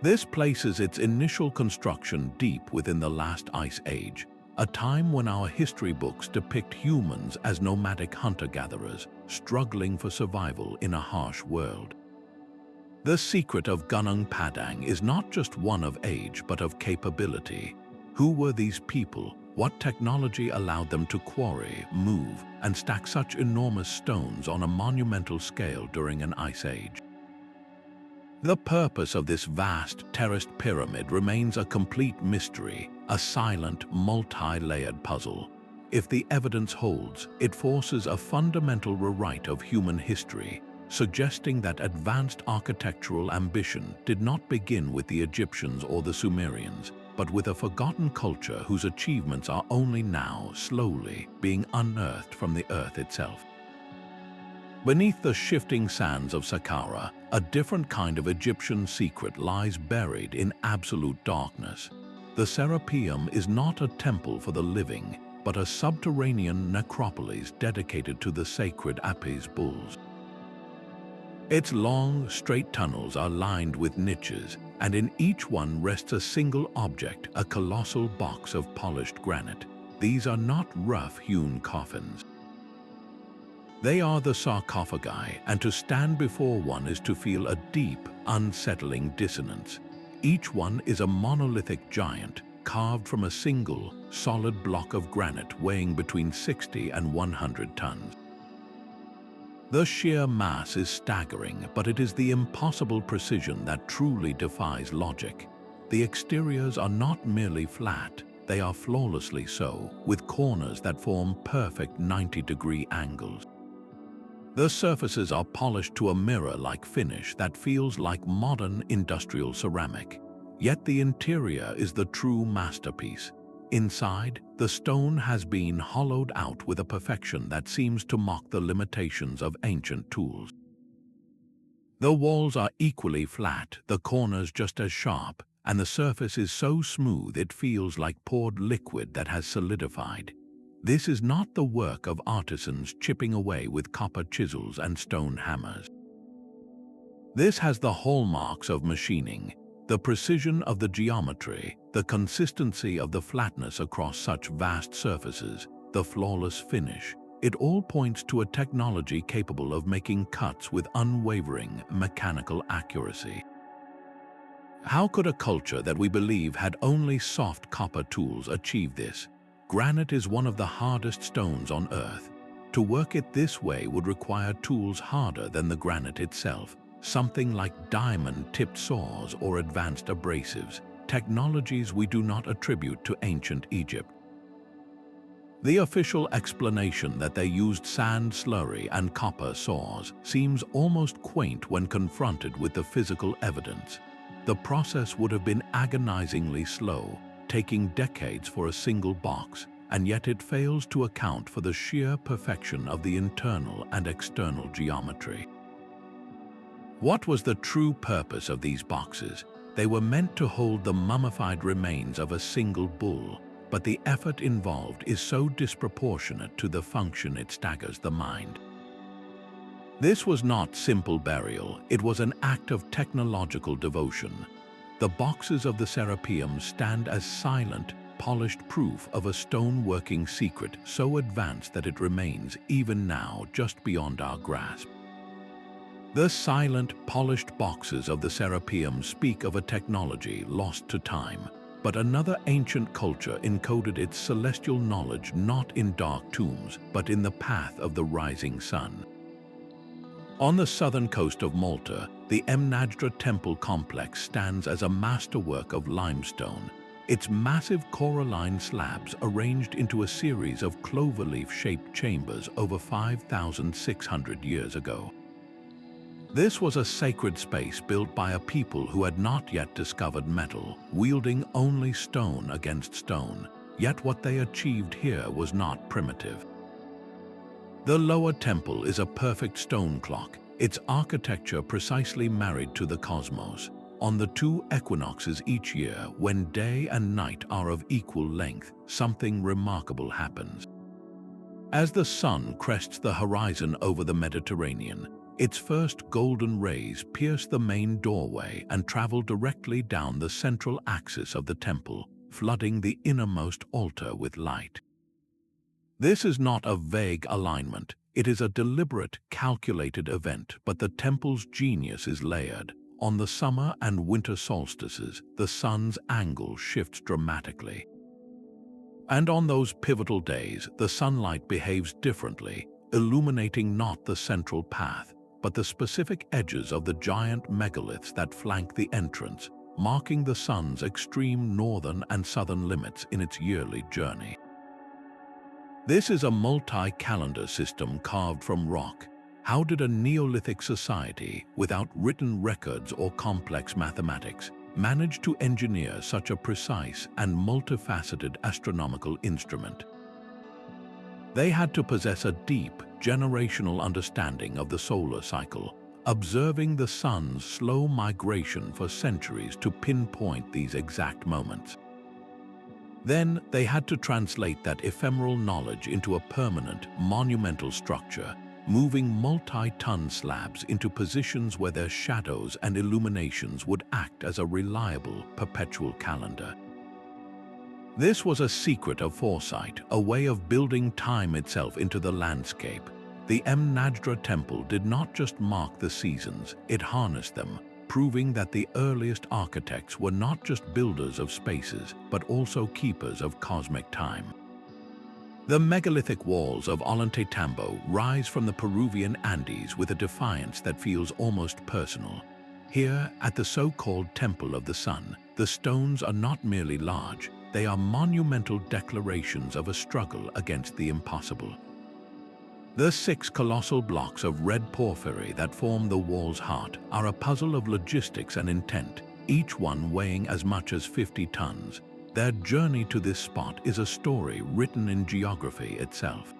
This places its initial construction deep within the last ice age, a time when our history books depict humans as nomadic hunter-gatherers, struggling for survival in a harsh world. The secret of Gunung Padang is not just one of age but of capability. Who were these people? What technology allowed them to quarry, move, and stack such enormous stones on a monumental scale during an ice age? The purpose of this vast, terraced pyramid remains a complete mystery, a silent, multi-layered puzzle. If the evidence holds, it forces a fundamental rewrite of human history, suggesting that advanced architectural ambition did not begin with the Egyptians or the Sumerians, but with a forgotten culture whose achievements are only now, slowly, being unearthed from the earth itself. Beneath the shifting sands of Saqqara, a different kind of Egyptian secret lies buried in absolute darkness. The Serapeum is not a temple for the living, but a subterranean necropolis dedicated to the sacred Apis bulls. Its long, straight tunnels are lined with niches, and in each one rests a single object, a colossal box of polished granite. These are not rough-hewn coffins. They are the sarcophagi, and to stand before one is to feel a deep, unsettling dissonance. Each one is a monolithic giant, carved from a single, solid block of granite weighing between 60 and 100 tons. The sheer mass is staggering, but it is the impossible precision that truly defies logic. The exteriors are not merely flat, they are flawlessly so, with corners that form perfect 90-degree angles. The surfaces are polished to a mirror-like finish that feels like modern industrial ceramic. Yet the interior is the true masterpiece. Inside, the stone has been hollowed out with a perfection that seems to mock the limitations of ancient tools. The walls are equally flat, the corners just as sharp, and the surface is so smooth it feels like poured liquid that has solidified. This is not the work of artisans chipping away with copper chisels and stone hammers. This has the hallmarks of machining, the precision of the geometry, the consistency of the flatness across such vast surfaces, the flawless finish. It all points to a technology capable of making cuts with unwavering mechanical accuracy. How could a culture that we believe had only soft copper tools achieve this? Granite is one of the hardest stones on Earth. To work it this way would require tools harder than the granite itself, something like diamond-tipped saws or advanced abrasives, technologies we do not attribute to ancient Egypt. The official explanation that they used sand slurry and copper saws seems almost quaint when confronted with the physical evidence. The process would have been agonizingly slow, taking decades for a single box, and yet it fails to account for the sheer perfection of the internal and external geometry. What was the true purpose of these boxes? They were meant to hold the mummified remains of a single bull, but the effort involved is so disproportionate to the function it staggers the mind. This was not simple burial, it was an act of technological devotion. The boxes of the Serapeum stand as silent, polished proof of a stone-working secret so advanced that it remains, even now, just beyond our grasp. The silent, polished boxes of the Serapeum speak of a technology lost to time, but another ancient culture encoded its celestial knowledge not in dark tombs, but in the path of the rising sun. On the southern coast of Malta, the Mnajdra temple complex stands as a masterwork of limestone, its massive coralline slabs arranged into a series of cloverleaf-shaped chambers over 5,600 years ago. This was a sacred space built by a people who had not yet discovered metal, wielding only stone against stone, yet what they achieved here was not primitive. The lower temple is a perfect stone clock, its architecture precisely married to the cosmos. On the two equinoxes each year, when day and night are of equal length, something remarkable happens. As the sun crests the horizon over the Mediterranean, its first golden rays pierce the main doorway and travel directly down the central axis of the temple, flooding the innermost altar with light. This is not a vague alignment, it is a deliberate, calculated event, but the temple's genius is layered. On the summer and winter solstices, the sun's angle shifts dramatically. And on those pivotal days, the sunlight behaves differently, illuminating not the central path, but the specific edges of the giant megaliths that flank the entrance, marking the sun's extreme northern and southern limits in its yearly journey. This is a multi-calendar system carved from rock. How did a Neolithic society, without written records or complex mathematics, manage to engineer such a precise and multifaceted astronomical instrument? They had to possess a deep, generational understanding of the solar cycle, observing the sun's slow migration for centuries to pinpoint these exact moments. Then they had to translate that ephemeral knowledge into a permanent, monumental structure, moving multi-ton slabs into positions where their shadows and illuminations would act as a reliable, perpetual calendar. This was a secret of foresight, a way of building time itself into the landscape. The Najdra temple did not just mark the seasons, it harnessed them, proving that the earliest architects were not just builders of spaces, but also keepers of cosmic time. The megalithic walls of Ollantaytambo rise from the Peruvian Andes with a defiance that feels almost personal. Here, at the so-called Temple of the Sun, the stones are not merely large, they are monumental declarations of a struggle against the impossible. The 6 colossal blocks of red porphyry that form the wall's heart are a puzzle of logistics and intent, each one weighing as much as 50 tons. Their journey to this spot is a story written in geography itself.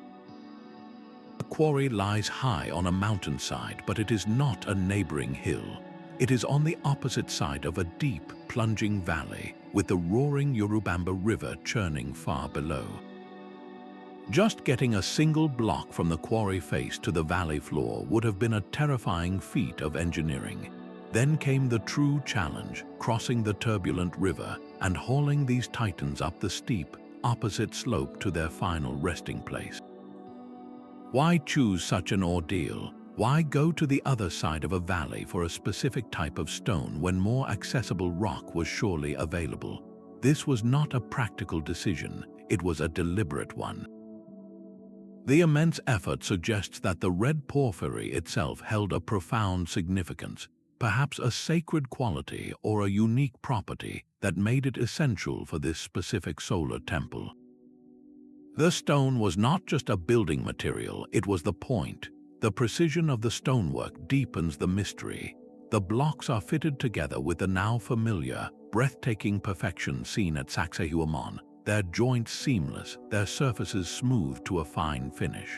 The quarry lies high on a mountainside, but it is not a neighboring hill. It is on the opposite side of a deep, plunging valley, with the roaring Urubamba River churning far below. Just getting a single block from the quarry face to the valley floor would have been a terrifying feat of engineering. Then came the true challenge, crossing the turbulent river and hauling these titans up the steep, opposite slope to their final resting place. Why choose such an ordeal? Why go to the other side of a valley for a specific type of stone when more accessible rock was surely available? This was not a practical decision, it was a deliberate one. The immense effort suggests that the red porphyry itself held a profound significance, perhaps a sacred quality or a unique property that made it essential for this specific solar temple. The stone was not just a building material, it was the point. The precision of the stonework deepens the mystery. The blocks are fitted together with the now familiar, breathtaking perfection seen at Sacsayhuamán, their joints seamless, their surfaces smooth to a fine finish.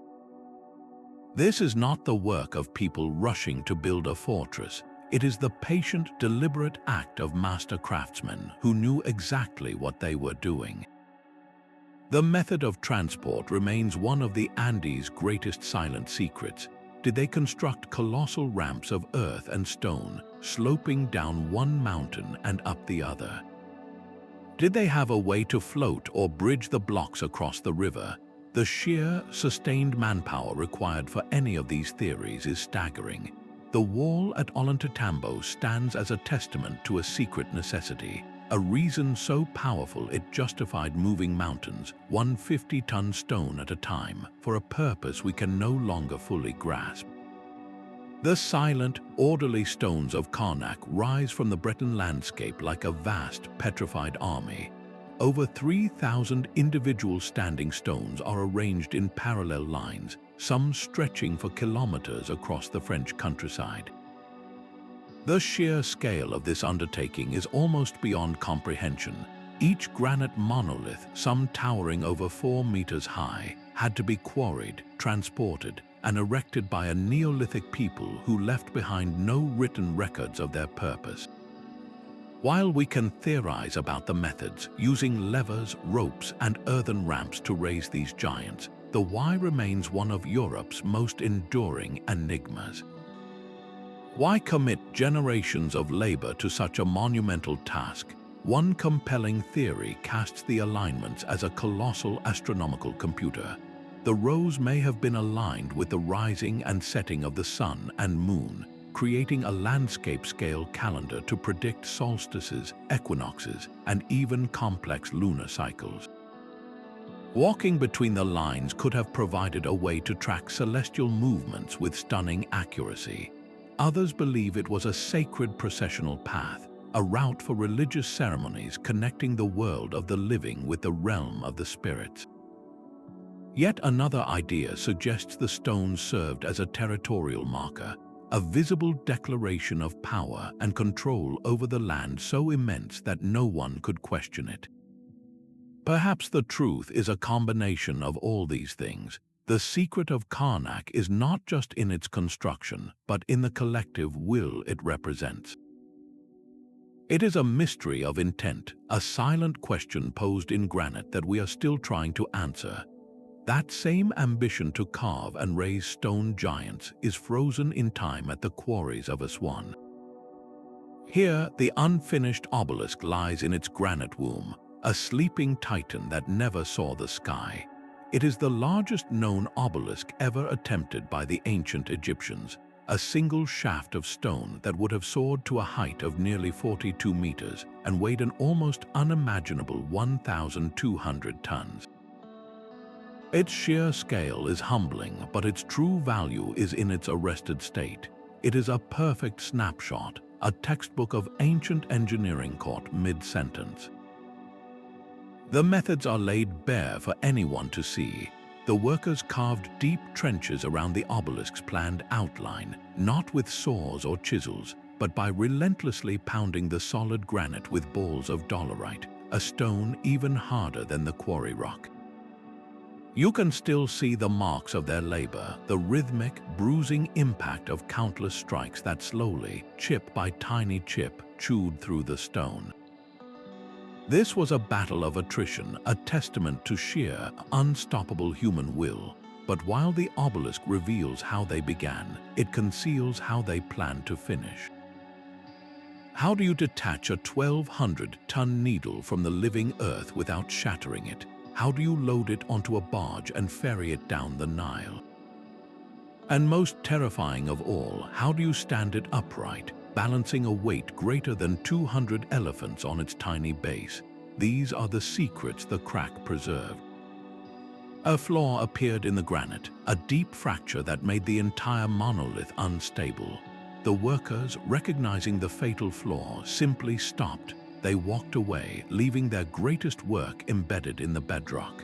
This is not the work of people rushing to build a fortress. It is the patient, deliberate act of master craftsmen who knew exactly what they were doing. The method of transport remains one of the Andes' greatest silent secrets. Did they construct colossal ramps of earth and stone, sloping down one mountain and up the other? Did they have a way to float or bridge the blocks across the river? The sheer, sustained manpower required for any of these theories is staggering. The wall at Ollantaytambo stands as a testament to a secret necessity, a reason so powerful it justified moving mountains, 150-ton stone at a time, for a purpose we can no longer fully grasp. The silent, orderly stones of Karnak rise from the Breton landscape like a vast, petrified army. Over 3,000 individual standing stones are arranged in parallel lines, some stretching for kilometers across the French countryside. The sheer scale of this undertaking is almost beyond comprehension. Each granite monolith, some towering over 4 meters high, had to be quarried, transported, and erected by a Neolithic people who left behind no written records of their purpose. While we can theorize about the methods, using levers, ropes, and earthen ramps to raise these giants, the why remains one of Europe's most enduring enigmas. Why commit generations of labor to such a monumental task? One compelling theory casts the alignments as a colossal astronomical computer. The rows may have been aligned with the rising and setting of the sun and moon, creating a landscape-scale calendar to predict solstices, equinoxes, and even complex lunar cycles. Walking between the lines could have provided a way to track celestial movements with stunning accuracy. Others believe it was a sacred processional path, a route for religious ceremonies connecting the world of the living with the realm of the spirits. Yet another idea suggests the stones served as a territorial marker, a visible declaration of power and control over the land so immense that no one could question it. Perhaps the truth is a combination of all these things. The secret of Karnak is not just in its construction, but in the collective will it represents. It is a mystery of intent, a silent question posed in granite that we are still trying to answer. That same ambition to carve and raise stone giants is frozen in time at the quarries of Aswan. Here, the unfinished obelisk lies in its granite womb, a sleeping titan that never saw the sky. It is the largest known obelisk ever attempted by the ancient Egyptians, a single shaft of stone that would have soared to a height of nearly 42 meters and weighed an almost unimaginable 1,200 tons. Its sheer scale is humbling, but its true value is in its arrested state. It is a perfect snapshot, a textbook of ancient engineering caught mid-sentence. The methods are laid bare for anyone to see. The workers carved deep trenches around the obelisk's planned outline, not with saws or chisels, but by relentlessly pounding the solid granite with balls of dolerite, a stone even harder than the quarry rock. You can still see the marks of their labor, the rhythmic, bruising impact of countless strikes that slowly, chip by tiny chip, chewed through the stone. This was a battle of attrition, a testament to sheer, unstoppable human will. But while the obelisk reveals how they began, it conceals how they plan to finish. How do you detach a 1,200-ton needle from the living earth without shattering it? How do you load it onto a barge and ferry it down the Nile? And most terrifying of all, how do you stand it upright, balancing a weight greater than 200 elephants on its tiny base? These are the secrets the crack preserved. A flaw appeared in the granite, a deep fracture that made the entire monolith unstable. The workers, recognizing the fatal flaw, simply stopped. They walked away, leaving their greatest work embedded in the bedrock.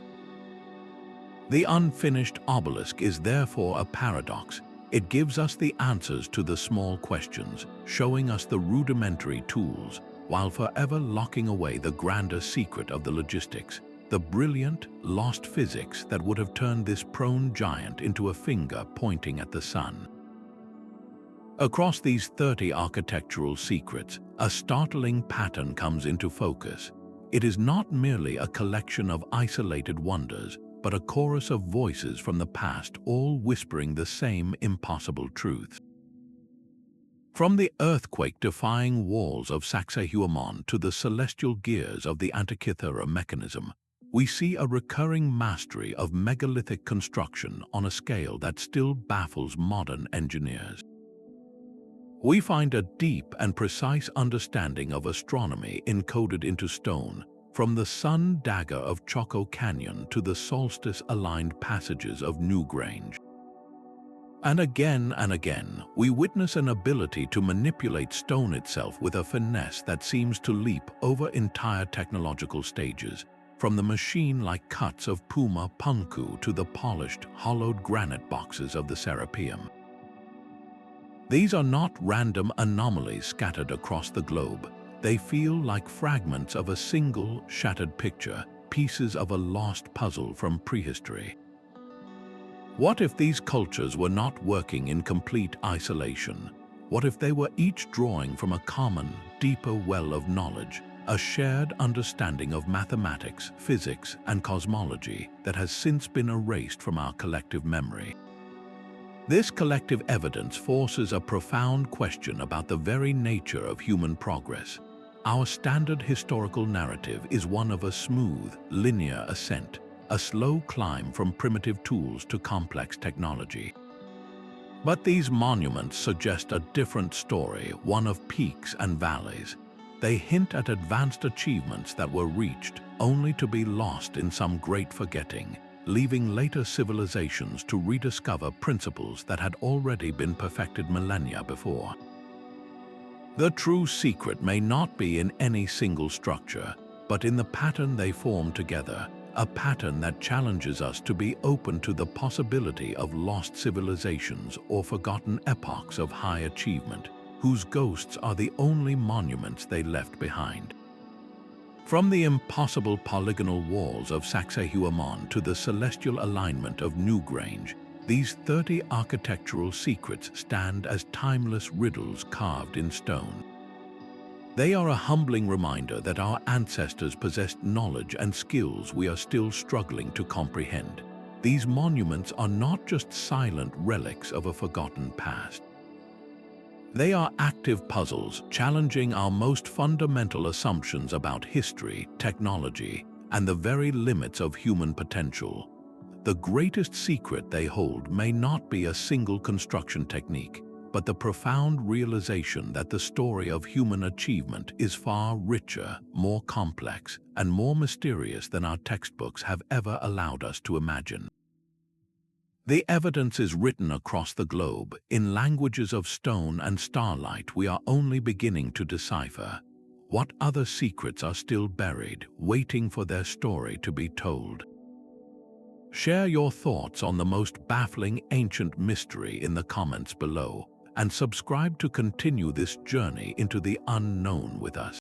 The unfinished obelisk is therefore a paradox. It gives us the answers to the small questions, showing us the rudimentary tools, while forever locking away the grander secret of the logistics, the brilliant, lost physics that would have turned this prone giant into a finger pointing at the sun. Across these 30 architectural secrets, a startling pattern comes into focus. It is not merely a collection of isolated wonders, but a chorus of voices from the past, all whispering the same impossible truths. From the earthquake-defying walls of Sacsayhuamán to the celestial gears of the Antikythera Mechanism, we see a recurring mastery of megalithic construction on a scale that still baffles modern engineers. We find a deep and precise understanding of astronomy encoded into stone, from the Sun Dagger of Choco Canyon to the solstice-aligned passages of Newgrange. And again, we witness an ability to manipulate stone itself with a finesse that seems to leap over entire technological stages, from the machine-like cuts of Pumapunku to the polished, hollowed granite boxes of the Serapeum. These are not random anomalies scattered across the globe. They feel like fragments of a single, shattered picture, pieces of a lost puzzle from prehistory. What if these cultures were not working in complete isolation? What if they were each drawing from a common, deeper well of knowledge, a shared understanding of mathematics, physics, and cosmology that has since been erased from our collective memory? This collective evidence forces a profound question about the very nature of human progress. Our standard historical narrative is one of a smooth, linear ascent, a slow climb from primitive tools to complex technology. But these monuments suggest a different story, one of peaks and valleys. They hint at advanced achievements that were reached, only to be lost in some great forgetting, leaving later civilizations to rediscover principles that had already been perfected millennia before. The true secret may not be in any single structure, but in the pattern they form together, a pattern that challenges us to be open to the possibility of lost civilizations or forgotten epochs of high achievement, whose ghosts are the only monuments they left behind. From the impossible polygonal walls of Sacsayhuaman to the celestial alignment of Newgrange, these 30 architectural secrets stand as timeless riddles carved in stone. They are a humbling reminder that our ancestors possessed knowledge and skills we are still struggling to comprehend. These monuments are not just silent relics of a forgotten past. They are active puzzles challenging our most fundamental assumptions about history, technology, and the very limits of human potential. The greatest secret they hold may not be a single construction technique, but the profound realization that the story of human achievement is far richer, more complex, and more mysterious than our textbooks have ever allowed us to imagine. The evidence is written across the globe in languages of stone and starlight we are only beginning to decipher. What other secrets are still buried, waiting for their story to be told? Share your thoughts on the most baffling ancient mystery in the comments below, and subscribe to continue this journey into the unknown with us.